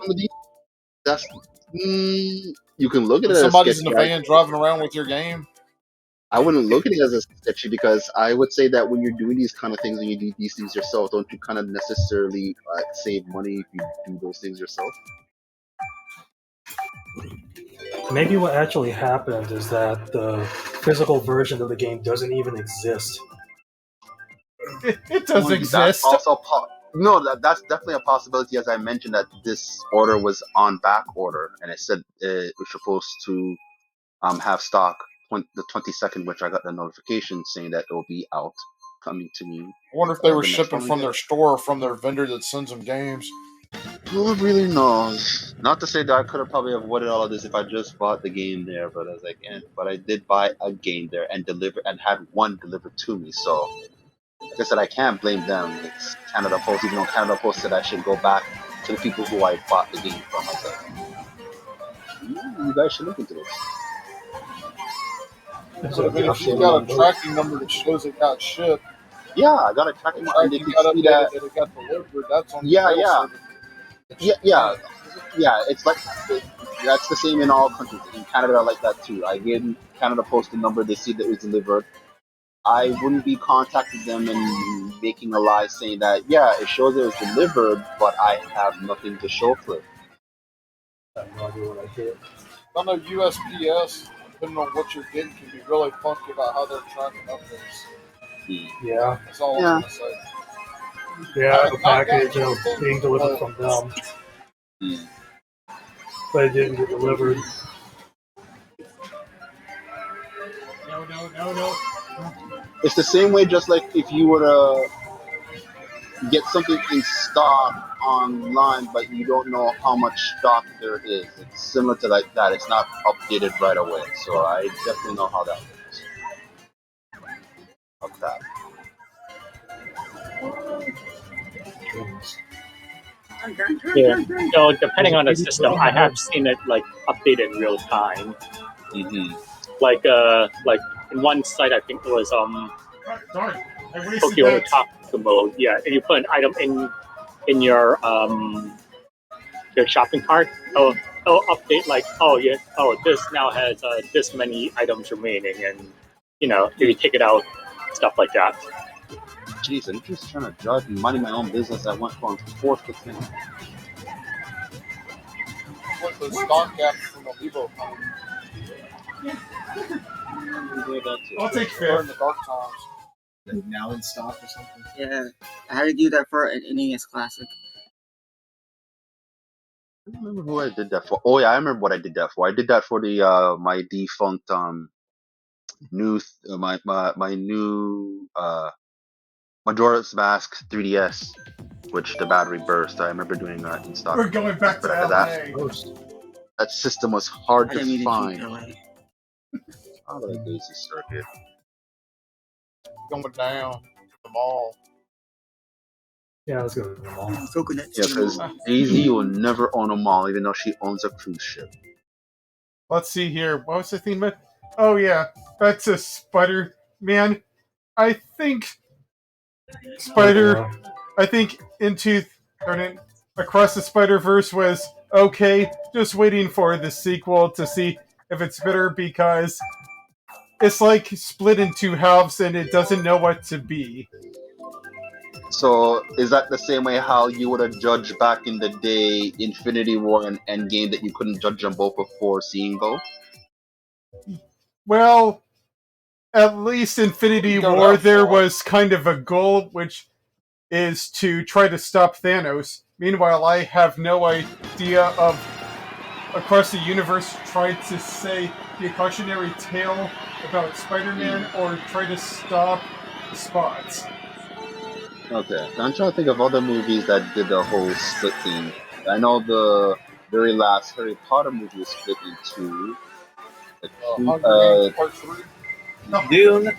That's you can look at When it as somebody's sketchy. in a van driving around with your game. I wouldn't look at it as sketchy, because I would say that when you're doing these kind of things and you do these things yourself, don't you kind of necessarily save money if you do those things yourself? Maybe what actually happened is that the physical version of the game doesn't even exist. It does exist. That's also that's definitely a possibility. As I mentioned, that this order was on back order, and it said it was supposed to have stock the 22nd, which I got the notification saying that it will be out, coming to me. I wonder if they were shipping from their store or from their vendor that sends them games. Who really knows? Not to say that I could have probably avoided all of this if I just bought the game there, but I did buy a game there and had one delivered to me. So, like I said, I can't blame them. It's Canada Post, even though Canada Post said I should go back to the people who I bought the game from. I said, you guys should look into this. So if you've got a tracking number that shows it got shipped, yeah, I got a tracking number. And they you can got see updated that it got delivered. That's on Yeah, the mail yeah. service. Yeah. It's like that's the same in all countries. In Canada, I like that too. I gave Canada Post a number. They see that it was delivered. I wouldn't be contacting them and making a lie saying that it shows it was delivered, but I have nothing to show for it. I have no idea what I did. I know USPS, depending on what you're getting, can be really funky about how they're tracking updates. Yeah. That's all I'm gonna say. Yeah, the package being delivered from them. But it didn't get delivered. No. It's the same way, just like if you were to get something in stock online, but you don't know how much stock there is. It's similar to like that. It's not updated right away. So I definitely know how that works. Of that. Yeah. So depending on the system, I have seen it like update in real time. Mm-hmm. Like in one site, I think it was Darn, I wasted Tokyo that. Taco mode. Yeah, and you put an item in in your shopping cart, it'll update like, this now has this many items remaining, and if you take it out, stuff like that. Jeez, I'm just trying to judge and minding my own business. I went from 4th to 10th. Like the stock gaps from Amiibo. I'll take Or in 5th. the dark times. Like now in stock or something. Yeah, I had to do that for an NES Classic. I don't remember who I did that for. Oh yeah, I remember what I did that for. I did that for the my defunct new my new Majora's Mask 3DS, which the battery burst. I remember doing that in stock. We're going back to LA. That system was hard I didn't mean to to find. keep LA. Oh, that Daisy Circuit. Going down to the mall. Yeah, let's go to the mall. Yeah, because Daisy will never own a mall, even though she owns a cruise ship. Let's see here. What was the theme? Oh yeah, that's a Spider-Man. I think Across the Spider-Verse was okay. Just waiting for the sequel to see if it's better, because it's like split in 2 halves and it doesn't know what to be. So, is that the same way how you would have judged back in the day Infinity War and Endgame, that you couldn't judge them both before seeing both? Well, at least Infinity War, there was kind of a goal, which is to try to stop Thanos. Meanwhile, I have no idea of Across the Universe tried to say the cautionary tale about Spider-Man or try to stop Spots. Okay, I'm trying to think of other movies that did the whole split thing. I know the very last Harry Potter movie was split in 2. Part 3. Dune. The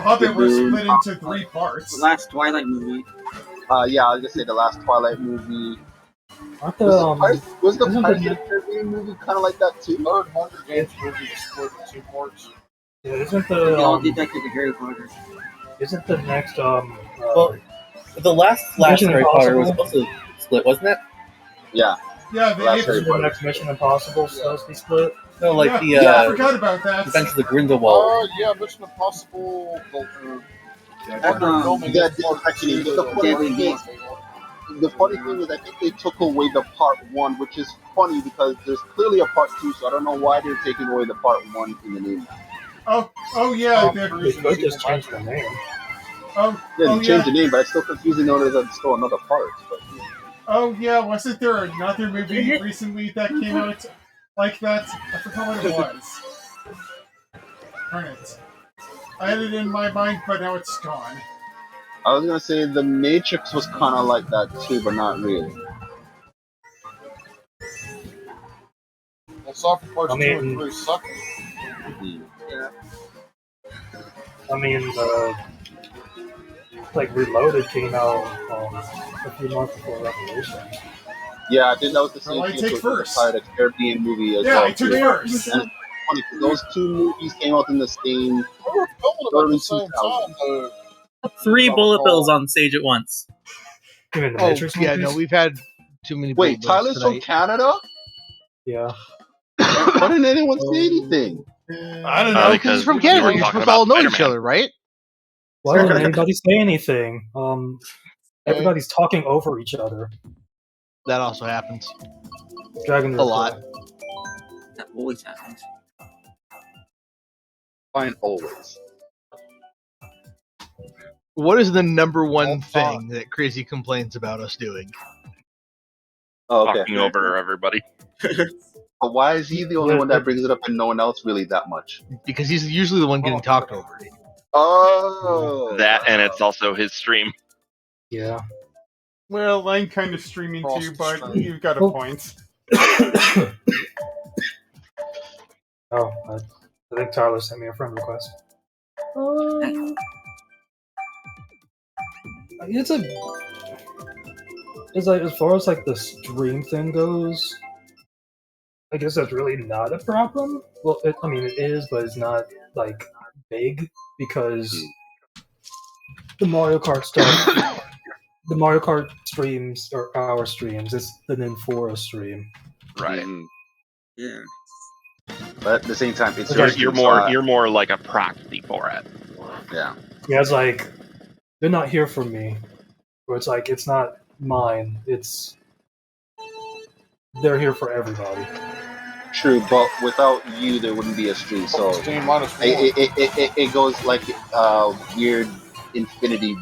Hobbit was split into 3 parts. The last Twilight movie. Yeah, I was gonna say the last Twilight movie. Aren't Was the isn't Pirates the- of the Caribbean movie kind of like that too? Third Hunger Games movie was split in 2 parts. Yeah, isn't They the all did that to the Harry Potter. isn't the next Well, the last Mission Harry Potter was Impossible? also split, wasn't it? Yeah. Yeah, Last Harry isn't the Potter. next Mission Impossible supposed to be split? No, like Yeah, the I forgot about that. Adventures of the Grindelwald. Yeah, Mission Impossible. That's, filming Yeah, is part actually, 2. the funny thing is, I think they took away the part 1, which is funny because there's clearly a part 2, so I don't know why they're taking away the part 1 in the name. Oh yeah, They could just change the name. Oh, Yeah, oh they yeah. changed the name, but it's still confusing knowing there's still another part. But, Oh yeah, wasn't there another movie recently that came out like that? I forgot what it was. Darn it. I had it in my mind, but now it's gone. I was gonna say the Matrix was kind of like that too, but not really. Well, Software Parts I 2 mean- and 3 suck. Yeah. I mean, like Reloaded came out a few months before Revelation. Yeah, I think that was the same Well, I thing take with first. the Pirates of the Caribbean movie as Yeah, well. I took too. first. And it's funny because those 2 movies came out in the same. They were filming them at the same time, though. 3 bullet bills on stage at once. You mean the Oh, Matrix yeah, movies? no, we've had too many. Wait, bullet bills Tyler's from tonight. Canada? Yeah. Why didn't anyone say anything? I don't know, because from Canada, you're supposed to all know each other, right? Why didn't anybody say anything? Everybody's talking over each other. That also happens. Dragon A lot. That always happens. Fine, always. What is the number one thing that Crazy complains about us doing? Oh, okay. Talking over everybody. But why is he the only one that brings it up and no one else really that much? Because he's usually the one getting talked over. Oh. That, and it's also his stream. Yeah. Well, I'm kind of streaming too, but you've got a point. Oh, I think Tyler sent me a friend request. It's like, as far as like the stream thing goes, I guess that's really not a problem. Well, it is, but it's not like big because the Mario Kart stuff the Mario Kart streams are our streams. It's the Ninfora stream. Right. Yeah. But at the same time, it's You're more like a proxy for it. Yeah. Yeah, it's like they're not here for me. Or it's like it's not mine. They're here for everybody. True, but without you, there wouldn't be a stream. So it goes like weird infinity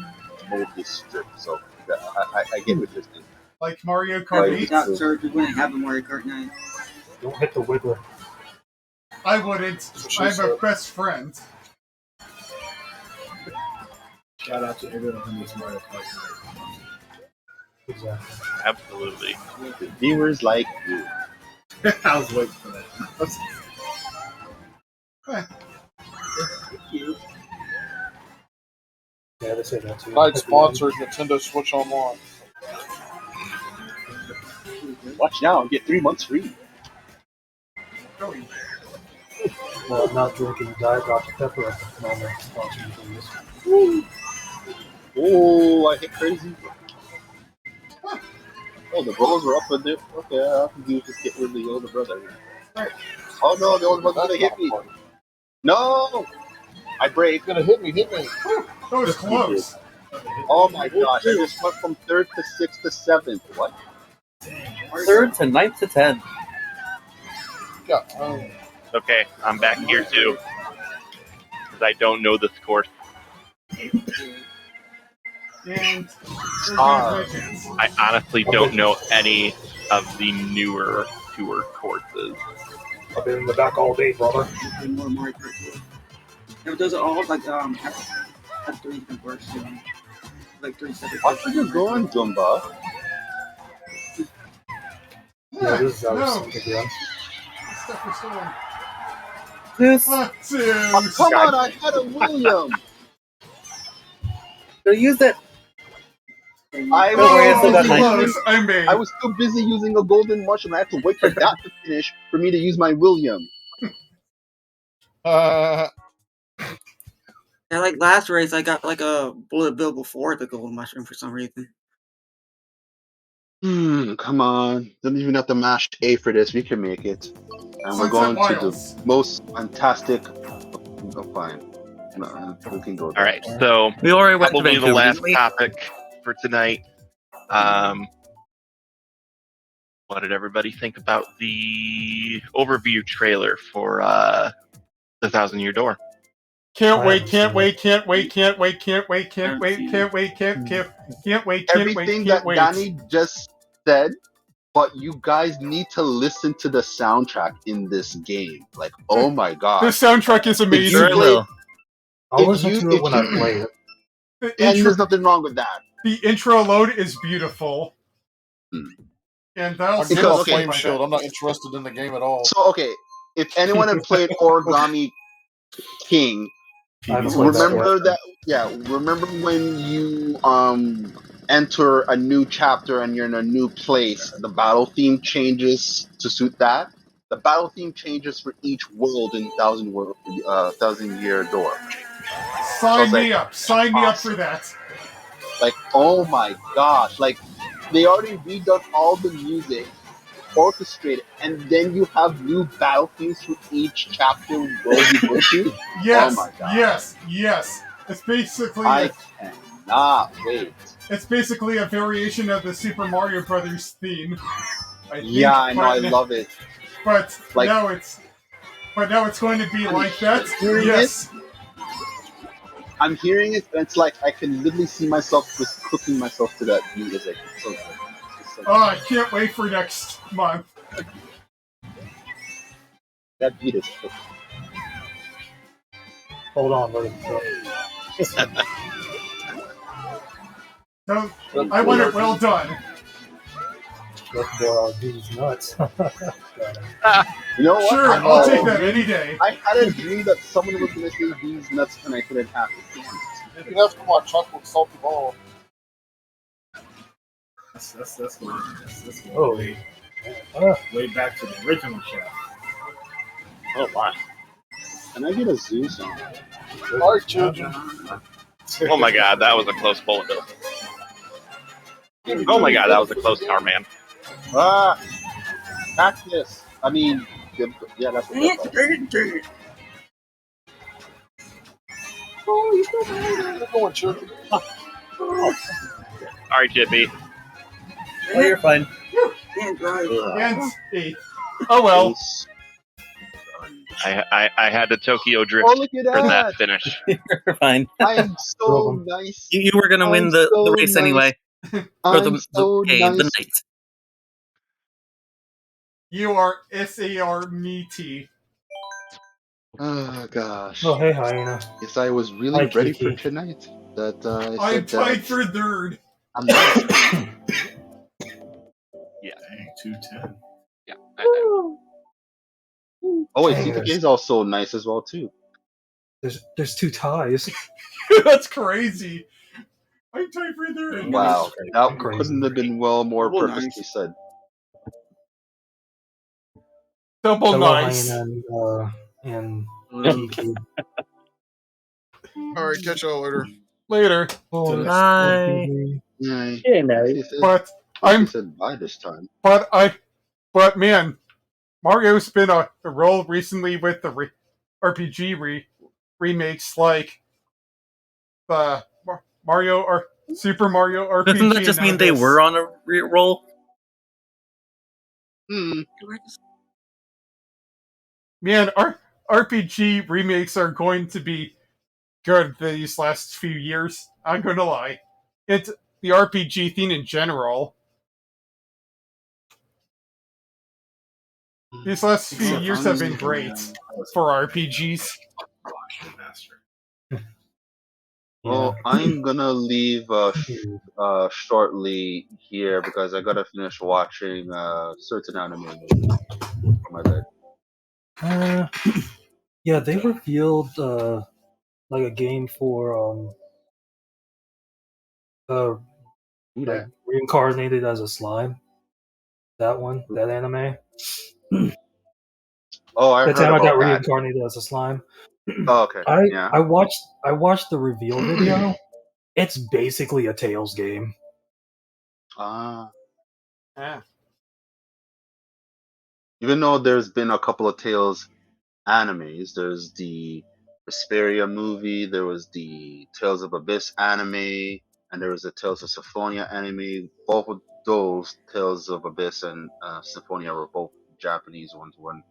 mode strip. So I get what you're saying. Like Mario Kart 8? Without Surge, we wouldn't have a Mario Kart 9. Don't hit the wiggler. I wouldn't. I'm a best friend. Shout out to everyone who makes Mario Kart 9. Exactly. Absolutely. The viewers like you. I was waiting for that. Yeah, they say that too. Tonight's sponsor is Nintendo Switch Online. Watch now and get 3 months free. Well, I'm not drinking Diet Dr. Pepper at the moment. Sponsoring please. Oh, I hit crazy. Oh, the bros are up with it. Okay, all I can do is just get rid of the older brother. Oh no, the older brother's gonna hit me. No! I break. Gonna hit me. That was close. Oh my gosh, I just went from 3rd to 6th to 7th. What? 3rd to 9th to 10th. Okay, I'm back here too. Because I don't know this course. And I honestly don't know any of the newer tour courses. I've been in the back all day, brother. More Mario Kart. Yeah, those are all like have 3 different courses. Like 3 separate. What are you going, Jumba? Yeah, this is our again. This. Oh, come on, I had a William. So use it. I was too busy using a golden mushroom. I had to wait for that to finish for me to use my William. Yeah, like last race, I got like a bullet bill before the golden mushroom for some reason. Come on. Don't even have to mash A for this. We can make it. And we're going to the most fantastic. Oh, fine. No, we can go there. All right, so we already went to probably the Vancouver, last didn't we? topic for tonight. What did everybody think about the overview trailer for the 1,000-Year Door? Can't wait. Everything that Danny just said, but you guys need to listen to the soundtrack in this game. Like, oh my god. The soundtrack is amazing. I'll listen to it when I play it. And there's nothing wrong with that. The intro alone is beautiful. And that'll Because, Flame Shield. I'm not interested in the game at all. So, okay, if anyone had played Origami King, remember that? Yeah, remember when you enter a new chapter and you're in a new place, the battle theme changes to suit that. The battle theme changes for each world in 1,000-Year Door. Sign me up for that. Like, oh my gosh, like they already redone all the music, orchestrated, and then you have new battle themes for each chapter world you go to. Yes, oh my god. yes. It's basically I cannot wait. It's basically a variation of the Super Mario Brothers theme. I know, I love it. But like, now it's going to be like that. Yes. I'm hearing it, and it's like I can literally see myself just cooking myself to that music. It's so good. I can't wait for next month. That beat is cooked. Hold on, let it So, I want it well done. These nuts. You know what? Sure, I'll take that any day. I had a dream that someone was going to say these nuts and I couldn't have it. You can have some more chocolate salty ball. That's way back to the original chef. Oh wow! Can I get a zoo song? Alright, children. Oh my god, that was a close bullet bill. Oh my god, that was a close car, man. Ah, cactus. I mean, yeah, that's what they're called. Oh, you still behind me. Going, Chirpy. Alright, Jippy. Oh, you're fine. Can't drive. And oh well. Ace. I had the Tokyo Drift Oh, look at for that that. finish. You're fine. I am so nice. You were gonna win the race nice. anyway. Or I'm the so game, the nice. night. You are SAR meaty. Oh gosh. Oh, hey, Hyena. Yes, I was really Hi, ready Kiki. for tonight. That I I'm said tied for third. I'm nice. Yeah. Dang, 210. Yeah. Oh wait, Dang, CTK is also nice as well too. There's 2 ties. That's crazy. I'm tied for third. Wow, that Crazy. couldn't have been well more Double purposely nice. said. Double Hello, nice. Hyena and Kiki. All right, catch y'all later. Later. Oh, Bye. Yeah, Yeah, Mary. But I said bye this time. but man, Mario's been a role recently with the RPG remakes like the Mario or Super Mario RPG. Doesn't that just and mean they this. were on a roll? Man, RPG remakes are going to be good these last few years. I'm gonna lie. It's the RPG theme in general. These last few years have been great for RPGs. Well, I'm gonna leave shortly here because I gotta finish watching certain anime movie for my bed. Yeah, they revealed like a game for like reincarnated as a slime. That one, that anime. Oh, I The heard time I got about that. reincarnated as a slime. Oh, okay. Yeah. I watched the reveal video. It's basically a Tails game. Ah. Yeah. Even though there's been a couple of Tales animes, there's the Vesperia movie, there was the Tales of Abyss anime, and there was the Tales of Symphonia anime. Both of those Tales of Abyss and Symphonia were both Japanese ones when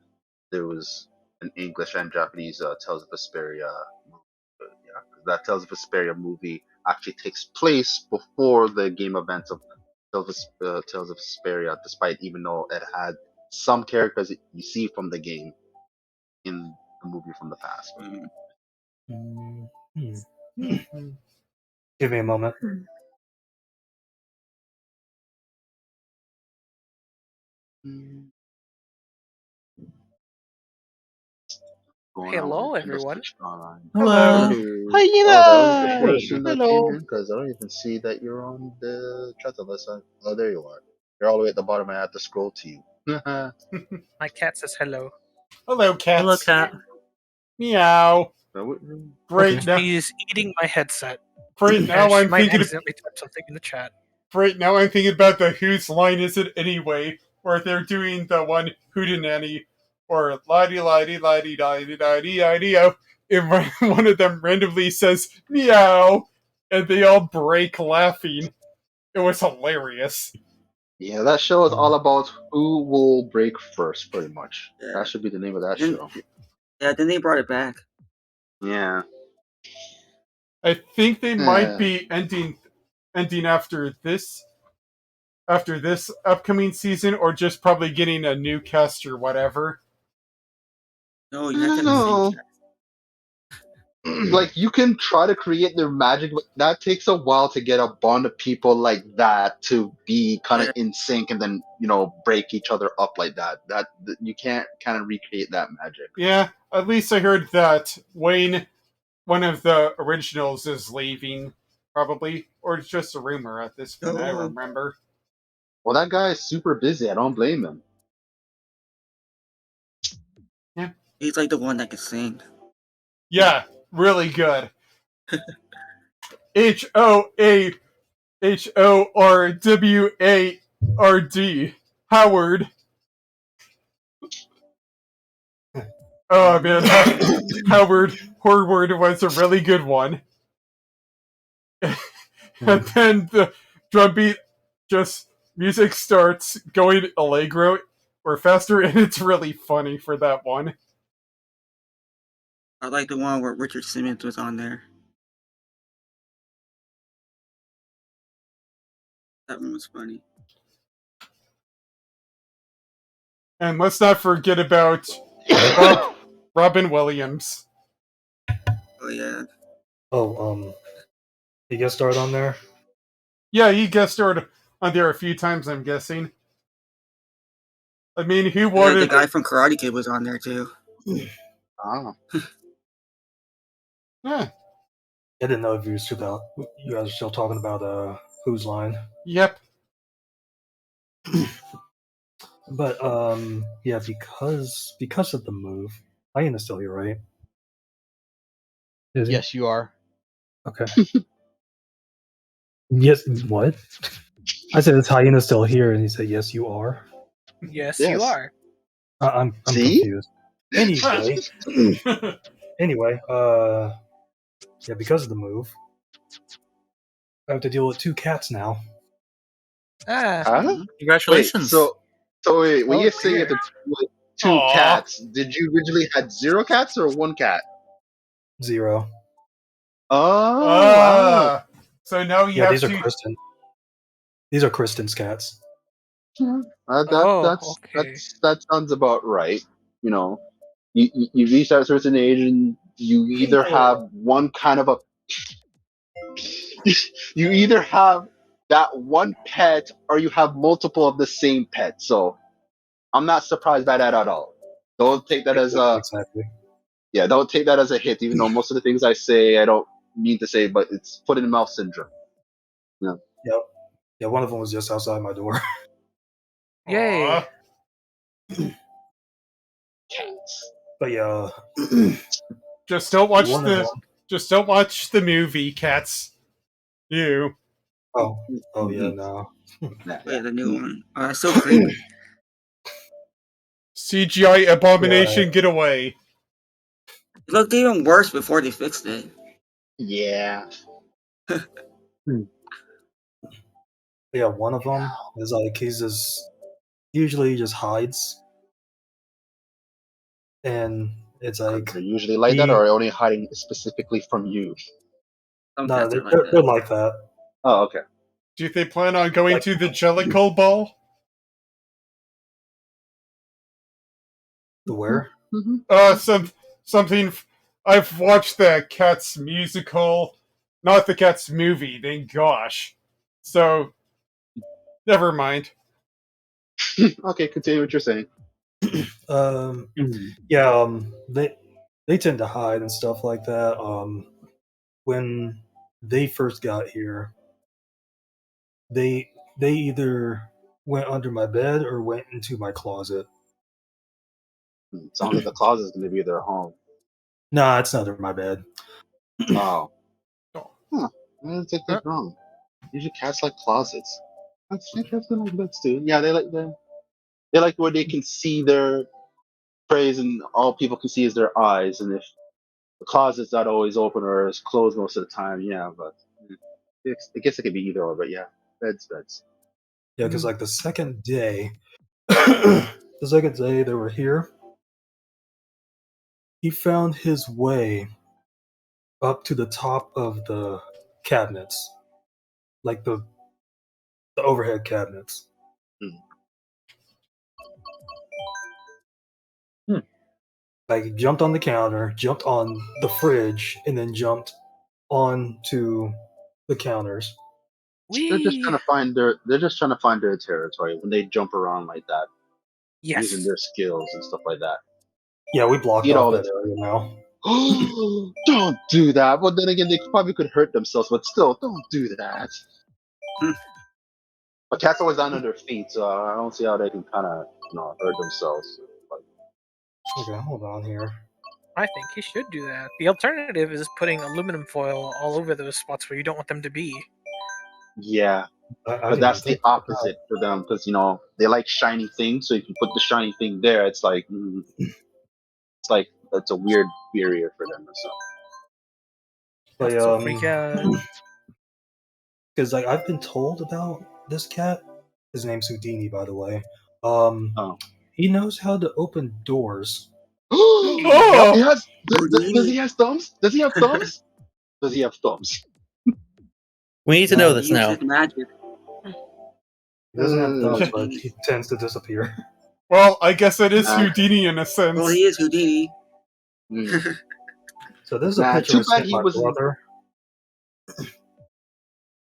there was an English and Japanese Tales of Vesperia movie. But yeah, 'cause that Tales of Vesperia movie actually takes place before the game events of Tales of Vesperia, despite even though it had some characters that you see from the game in the movie from the past. Give me a moment. Hello, everyone. Hello. Oh, that was the person that came in because I don't even see that you're on the chat list. Oh, there you are. You're all the way at the bottom. I have to scroll to you. My cat says hello. Hello, cats. Hello, cat. Meow. Great. Now, He's eating my headset. great. Now And she I'm might thinking. accidentally type something in the chat. Great. Now I'm thinking about the whose line is it anyway, where they're doing the one hootenanny or lighty lighty lighty lighty lighty lighty oh, and one of them randomly says meow, and they all break laughing. It was hilarious. Yeah, that show is all about who will break first, pretty much. That should be the name of that show. Yeah, then they brought it back. Yeah. I think they might be ending after this upcoming season, or just probably getting a new cast or whatever. No, you have to have the same cast. Like, you can try to create their magic, but that takes a while to get a bond of people like that to be kind of in sync and then, break each other up like that. That you can't kind of recreate that magic. Yeah, at least I heard that Wayne, one of the originals, is leaving, probably. Or it's just a rumor at this point, I don't remember. Well, that guy is super busy. I don't blame him. Yeah. He's like the one that can sing. Yeah, really good. HOA Howard. Howard. Oh man, Howard Horward was a really good one. And then the drum beat, just music starts going allegro or faster, and it's really funny for that one. I like the one where Richard Simmons was on there. That one was funny. And let's not forget about Robin Williams. Oh yeah. Oh, he guest starred on there? Yeah, he guest starred on there a few times, I'm guessing. I mean, who wanted... The guy from Karate Kid was on there too. Oh. Yeah. I didn't know if you guys were still talking about Whose Line. Yep. But yeah, because of the move, Hyena's still here, right? Yes, you are. Okay. Yes. What? I said, "Is Hyena still here?" And he said, "Yes, you are." Yes, you are. I'm confused. Anyway, yeah, because of the move, I have to deal with 2 cats now. Huh? Congratulations. Wait, wait, when Oh, you say you have to deal with 2 cats, did you originally had 0 cats or 1 cat? 0. Oh, wow. So now you Yeah, have these are to... Kristen. These are Kristen's cats. That sounds about right. You know, you reach that certain age and you either have one kind of a... you either have that one pet or you have multiple of the same pet. So I'm not surprised by that at all. Don't take that as a... Exactly. Yeah, don't take that as a hit, even though most of the things I say I don't mean to say, but it's foot in the mouth syndrome. Yeah. Yep. Yeah, one of them was just outside my door. Yay. But yeah, Just don't watch one of them. the movie, cats. You. Oh yeah, no. Yeah, the new one. So creepy. CGI abomination, get away. It looked even worse before they fixed it. Yeah. Yeah, one of them is like usually just hides, and it's like They're usually like that, or only hiding specifically from you? No, they're like that. Oh, okay. Do they plan on going to the Jellicle Ball? The where? Something. I've watched the Cats musical, not the Cats movie. Thank gosh. So, never mind. Okay, continue what you're saying. Yeah, they tend to hide and stuff like that. When they first got here, they either went under my bed or went into my closet. Sounds like the closet is going to be their home. Nah, it's under my bed. Oh. Huh. I didn't take that wrong. Usually cats like closets. That's interesting like beds too. Yeah, they like where they can see their prey and all people can see is their eyes, and if the closet's not always open or is closed most of the time, yeah, but I guess it could be either or, but yeah. Beds. Yeah, because like the second day they were here, he found his way up to the top of the cabinets, like the overhead cabinets. Like he jumped on the counter, jumped on the fridge, and then jumped onto the counters. They're just trying to find their territory when they jump around like that. Yes. Using their skills and stuff like that. Yeah, we blocked Eat off all that the area now. Don't do that. But then again, they probably could hurt themselves. But still, don't do that. But cats always down on their feet, so I don't see how they can kind of hurt themselves. Okay, hold on here. I think he should do that. The alternative is putting aluminum foil all over those spots where you don't want them to be. Yeah, I but didn't even that's the think about that. opposite for them because they like shiny things. So if you put the shiny thing there, it's like it's a weird barrier for them or something. But That's so freak out. because like I've been told about this cat. His name's Houdini, by the way. Oh. He knows how to open doors. He Oh! has. Does he have thumbs? Does he have thumbs? Does he have thumbs? We need to know this now. Magic. He doesn't have thumbs, Okay. but he tends to disappear. Well, I guess it is Nah. Houdini in a sense. Well, he is Houdini. So this is a Nah, picture too I bad sent he my wasn't. brother.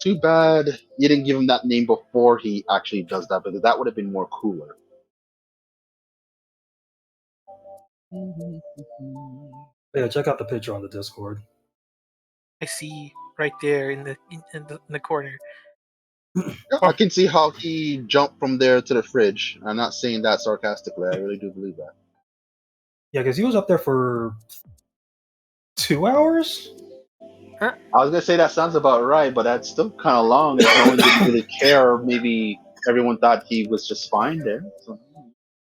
Too bad you didn't give him that name before he actually does that, because that would have been more cooler. Yeah, check out the picture on the Discord. I see right there in the corner. I can see how he jumped from there to the fridge. I'm not saying that sarcastically. I really do believe that. Yeah, because he was up there for 2 hours. I was gonna say that sounds about right, but that's still kind of long. If no one didn't really care, or maybe everyone thought he was just fine there. So.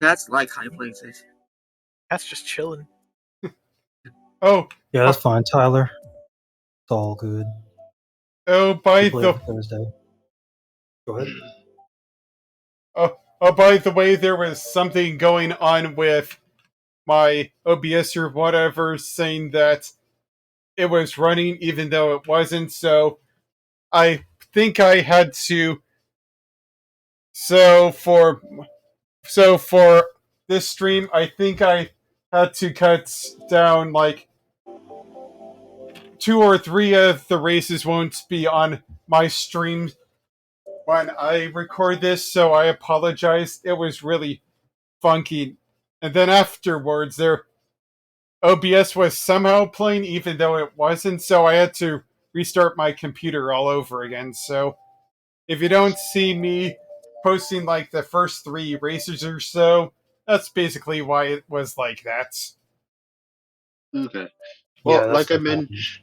That's like high places. That's just chilling. Oh. Yeah, that's fine, Tyler. It's all good. Oh, by play the on Thursday. Go ahead. Oh, by the way, there was something going on with my OBS or whatever saying that it was running even though it wasn't, so I think I had to so for this stream I think I had to cut down like 2 or 3 of the races won't be on my stream when I record this, so I apologize. It was really funky. And then afterwards there OBS was somehow playing even though it wasn't, so I had to restart my computer all over again. So if you don't see me posting like the first 3 races or so, that's basically why it was like that. Okay. Well, Yeah, that's stuff happens.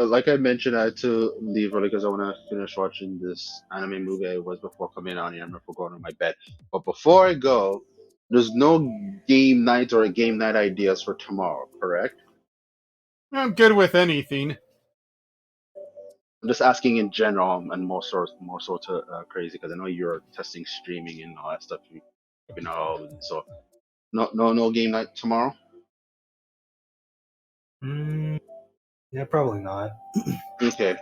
like I mentioned, I had to leave early because I want to finish watching this anime movie I was before coming on here and before going to my bed. But before I go, there's no game night or a game night ideas for tomorrow, correct? I'm good with anything. I'm just asking in general, and more so to Crazy, because I know you're testing streaming and all that stuff. You know, so no game night tomorrow. Yeah, probably not. Okay.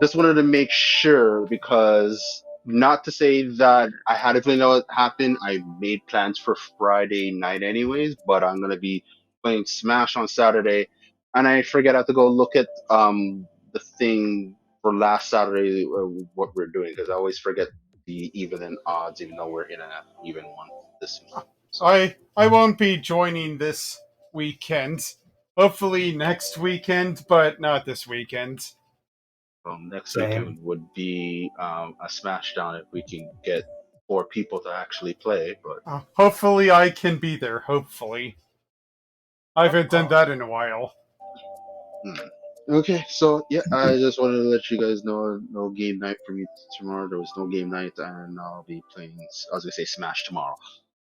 Just wanted to make sure, because not to say that I had a feeling that would happen. I made plans for Friday night anyways, but I'm gonna be playing Smash on Saturday, and I forget I have to go look at the thing for last Saturday, what we're doing, because I always forget the even and odds, even though we're in an even one this week. So. I won't be joining this weekend. Hopefully next weekend, but not this weekend. Next weekend would be a Smashdown if we can get 4 people to actually play. But hopefully I can be there. Hopefully, I haven't done that in a while. Okay, so yeah, I just wanted to let you guys know no game night for me tomorrow. There was no game night, and I'll be playing. I was gonna say Smash tomorrow.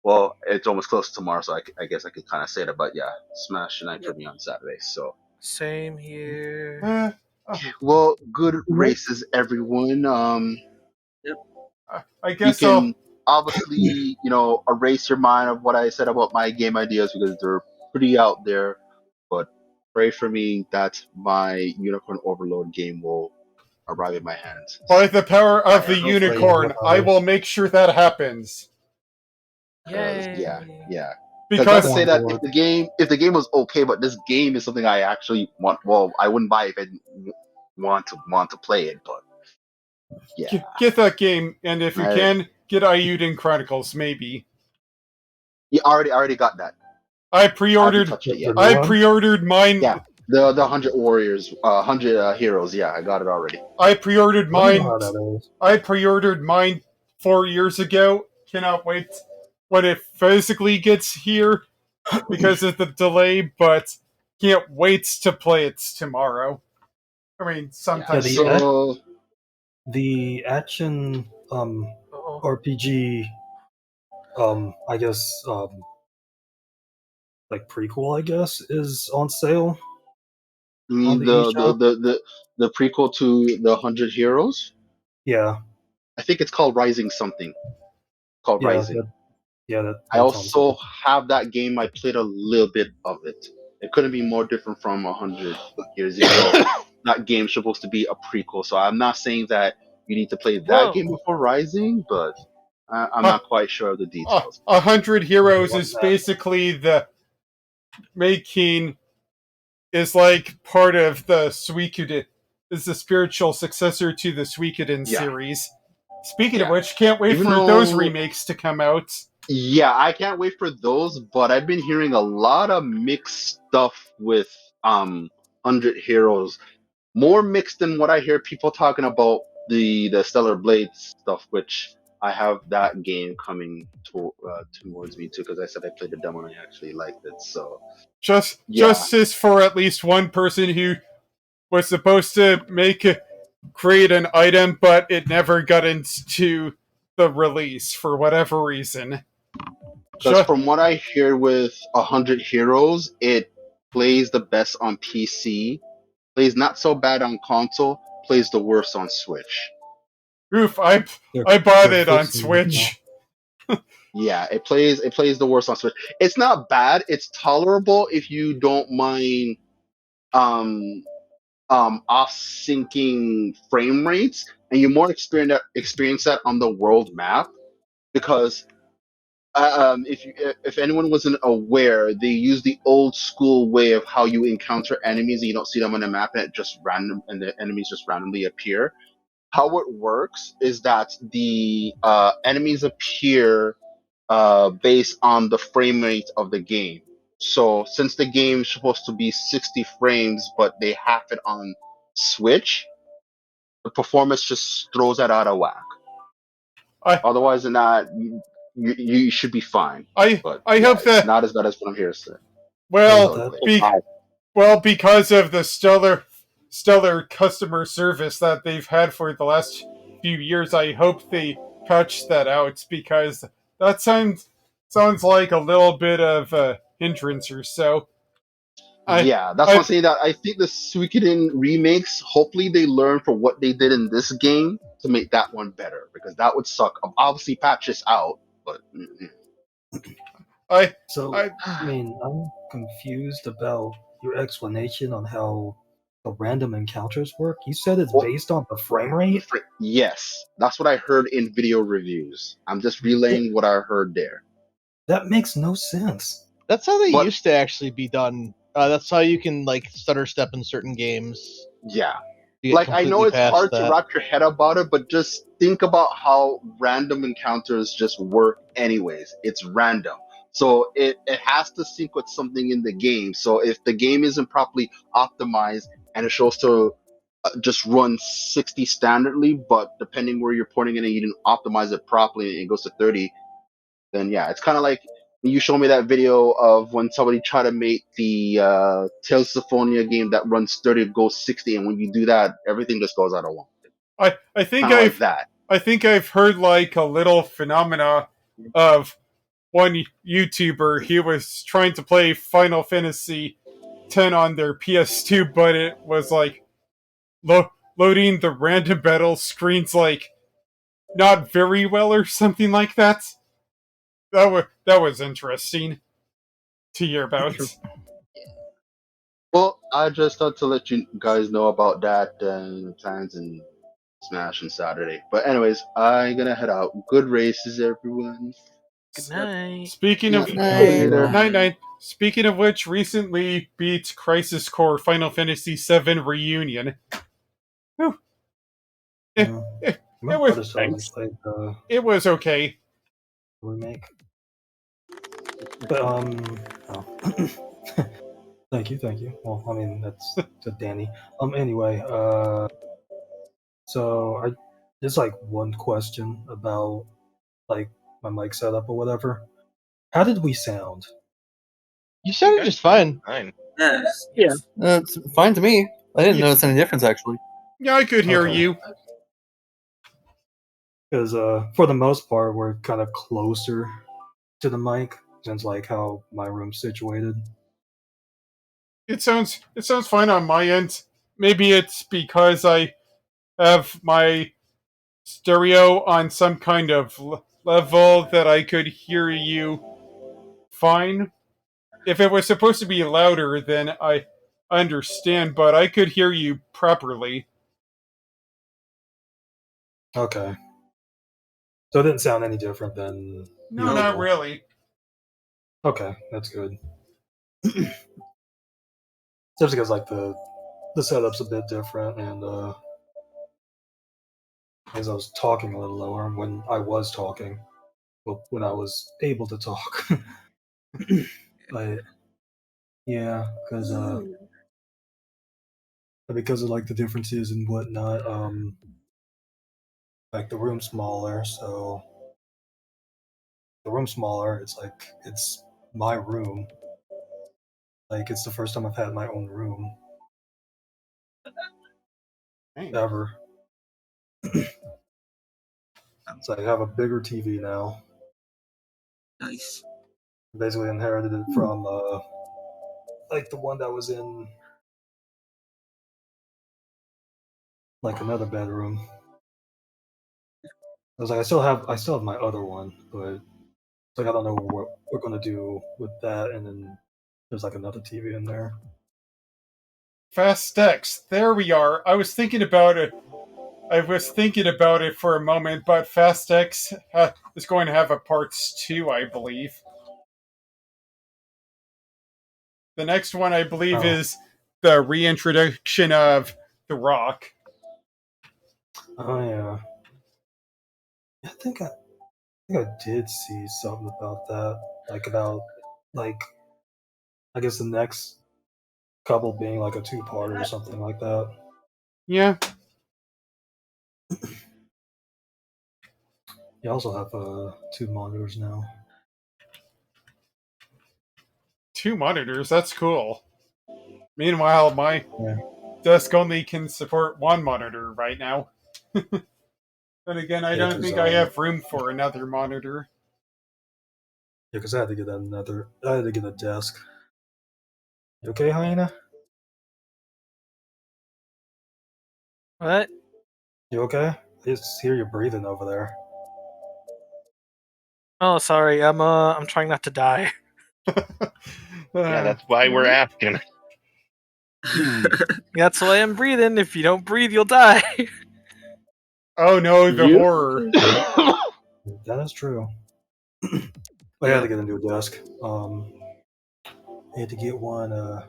Well, it's almost close to tomorrow, so I guess I could kind of say that. But yeah, Smash night for me on Saturday. So. Same here. Well, good races, everyone. I You guess can obviously, erase your mind of what I said about my game ideas because they're pretty out there. But pray for me that my Unicorn Overload game will arrive in my hands. By the power of the unicorn, I will make sure that happens. Yeah. Because not to say that if the game was okay, but this game is something I actually want. Well, I wouldn't buy it if I didn't want to play it, but yeah. Get that game, and if you can, get Ayuden Chronicles, maybe. Yeah, I already got that. I pre-ordered mine. Yeah, the 100 warriors, 100 heroes. Yeah, I got it already. I pre-ordered mine 4 years ago. Cannot wait when it physically gets here because of the delay, but can't wait to play it tomorrow. I mean, sometimes. the action RPG, I guess, like prequel, I guess, is on sale You on mean the the the eShop. the the, the prequel to the 100 Heroes? Yeah, I think it's called Rising something. Called yeah, Rising. I that's on also sale. have that game. I played a little bit of it. It couldn't be more different from 100 years ago. That game's supposed to be a prequel, so I'm not saying that you need to play that Well, game before Rising, but I'm Uh, not quite sure of the details. 100 Heroes What's is that? basically the making is like part of the Suikoden, is the spiritual successor to the Suikoden Yeah, series. Speaking of yeah. which, can't wait Even for those though, remakes to come out. yeah, I can't wait for those, but I've been hearing a lot of mixed stuff with 100 Heroes. More mixed than what I hear people talking about the Stellar Blades stuff, which I have that game coming towards me too, because I said I played the demo and I actually liked it. So yeah, Justice for at least one person who was supposed to create an item, but it never got into the release for whatever reason. because from what I hear with 100 Heroes, it plays the best on PC, plays not so bad on console, plays the worst on Switch. Oof, They're I bought they're it on fixing it now. Switch. Yeah, it plays the worst on Switch. It's not bad. It's tolerable if you don't mind um off syncing frame rates, and you more experience that on the world map because if anyone wasn't aware, they use the old school way of how you encounter enemies and you don't see them on the map and the enemies just randomly appear. How it works is that the enemies appear based on the frame rate of the game. So since the game is supposed to be 60 frames, but they have it on Switch, the performance just throws that out of whack. I Otherwise than that, you should be fine. But I yeah, hope it's that, not as bad as what I'm here to say. Wait, well, Stellar that Blade. because of the stellar customer service that they've had for the last few years, I hope they patch that out, because that sounds like a little bit of a hindrance or so. I Yeah, that's what I'm I saying. That I think the Suikoden remakes, hopefully they learn from what they did in this game to make that one better because that would suck. Obviously, patch this out, but I So, I I mean, I'm confused about your explanation on how the random encounters work. You said it's well, based on the frame rate? yes, that's what I heard in video reviews. I'm just Th- relaying what I heard there. that makes no sense. That's how they But used to actually be done. That's how you can like stutter step in certain games yeah, to get like I know completely it's past hard to that. wrap your head about it, but just think about how random encounters just work anyways. It's random. So it has to sync with something in the game. So if the game isn't properly optimized and it shows to just run 60 standardly, but depending where you're porting it and you didn't optimize it properly and it goes to 30, then yeah, it's kind of like when you show me that video of when somebody tried to make the Tales of Symphonia game that runs 30 goes 60, and when you do that, everything just goes out of one. I think Kind of like that. I've heard like a little phenomena of one YouTuber. He was trying to play Final Fantasy X on their PS2, but it was like loading the random battle screens like not very well or something like that. That was interesting to hear about. Well, I just thought to let you guys know about that and plans and Smash on Saturday. But anyways, I'm gonna head out. Good races, everyone. good night. Speaking Yeah, of later. night night. Speaking of which, recently beat Crisis Core Final Fantasy VII Reunion. Whew. It, it, My it was brother saw me play the it was okay. remake. But, oh. Thank you. Well, I mean, that's to Danny. Anyway, so there's like one question about like my mic setup or whatever. How did we sound? You sounded just fine. Yes. Yeah. It's fine to me. I didn't Yeah, notice any difference actually. yeah, I could hear Okay. you. because for the most part we're kind of closer to the mic since like how my room's situated. It sounds fine on my end. Maybe it's because I have my stereo on some kind of level that I could hear you fine. If it was supposed to be louder, then I understand, but I could hear you properly. Okay. So it didn't sound any different than No, usual. not really. Okay, that's good. Just because like the setup's a bit different, and as I was talking a little lower when I was talking, well, when I was able to talk. But yeah, because of like the differences and whatnot, like the room's smaller, so the room's smaller. It's like it's my room. Like it's the first time I've had my own room ever. So I have a bigger TV now. Nice. Basically inherited it from like the one that was in like another bedroom. I was like, I still have my other one, but it's like I don't know what we're gonna do with that. And then there's like another TV in there. Fast X, there we are. I was thinking about it. I was thinking about it for a moment, but Fast X is going to have a parts 2, I believe. The next one, I believe, is the reintroduction of The Rock. Oh yeah. I think I did see something about that. Like I guess the next couple being like a two-parter or something like that. Yeah. You also have 2 monitors now. 2 monitors, that's cool. Meanwhile, my desk only can support 1 monitor right now. Then again, I don't think I have room for another monitor. Yeah, because I had to get a desk. You okay, Hyena? What? You okay? I just hear you breathing over there. Oh, sorry. I'm trying not to die. Yeah, that's why we're asking. That's why I'm breathing. If you don't breathe, you'll die. Oh no, the horror. That is true. I had to get a new desk. I had to get one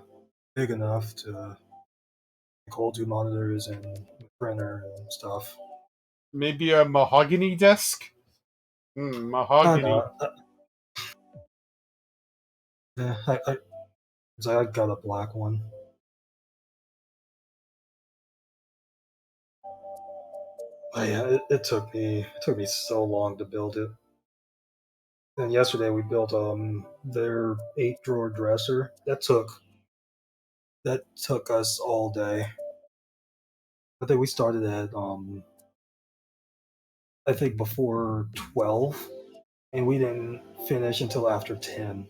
big enough to hold 2 monitors and a printer and stuff. Maybe a mahogany desk? Mahogany. Yeah, I got a black one. But yeah, it took me so long to build it. And yesterday we built their 8-drawer dresser. That took us all day. I think we started at I think before 12, and we didn't finish until after 10.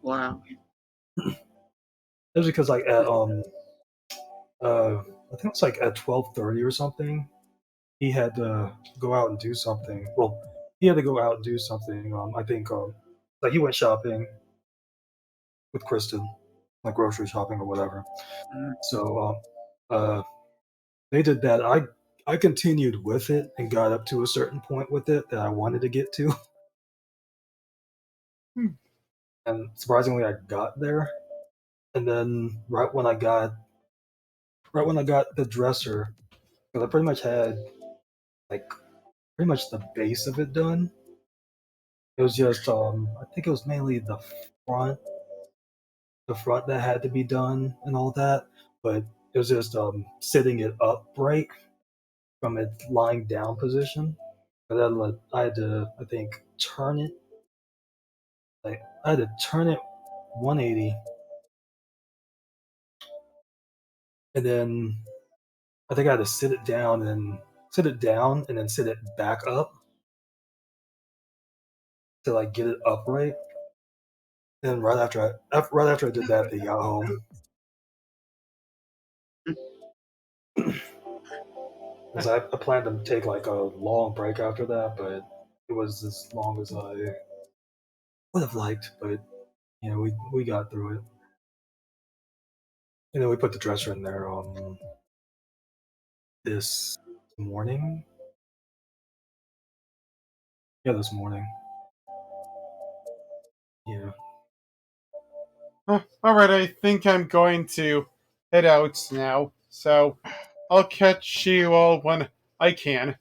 Wow. It was because like at I think it was like at 12:30 or something. He had to go out and do something. Well, he had to go out and do something. I think like he went shopping with Kristen, like grocery shopping or whatever. So they did that. I continued with it and got up to a certain point with it that I wanted to get to. And surprisingly, I got there. And then right when I got the dresser, because I pretty much had like pretty much the base of it done. It was just I think it was mainly front the front that had to be done and all that, but it was just sitting it upright from its lying down position. But then I had to, I think, turn it. Like I had to turn it 180, and then I think I had to sit it down and sit it down and then sit it back up to like get it upright. And right after I did that, they got home. Because I planned to take like a long break after that, but it was as long as I would have liked. But we got through it. We put the dresser in there this morning. Yeah, this morning. Yeah. All right, I think I'm going to head out now. So I'll catch you all when I can.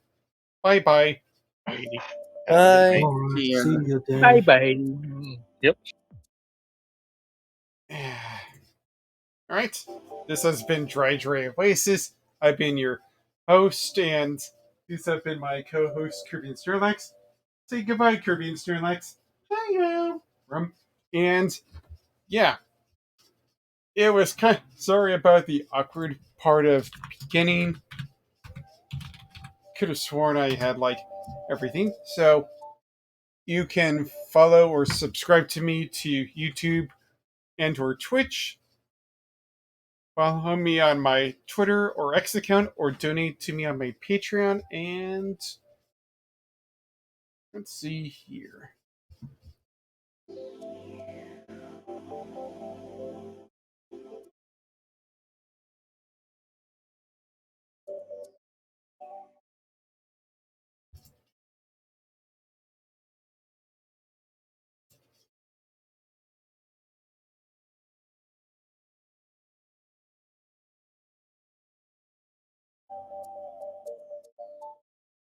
Bye bye. Bye. Alright, see you then. Bye bye. Yep. All right, this has been Dry Oasis. I've been your host, and these have been my co-hosts, Kirby and Sterlex. Say goodbye, Kirby and Sterlex. Hiya. And yeah, it was kind of sorry about the awkward part of the beginning. Could have sworn I had like everything. So you can follow or subscribe to me to YouTube and or Twitch. Follow me on my Twitter or X account, or donate to me on my Patreon. And let's see here.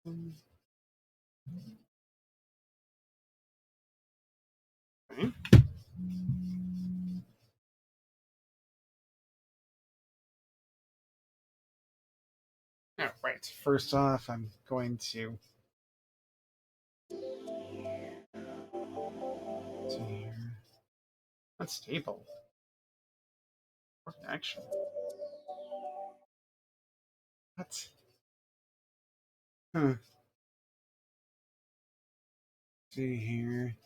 Okay. All right. First off, I'm going to see here. Unstable. What action? What? See here.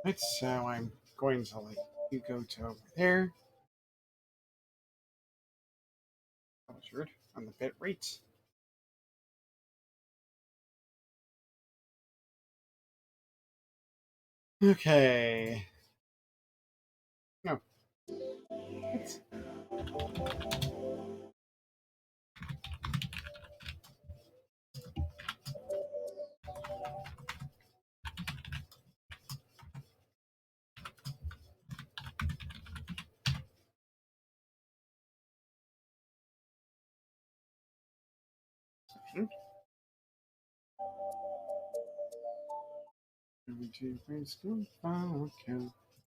Right, so I'm going to let you go to over there. That was rude. On the bit rate. Okay. No. What? Going to bring school file account.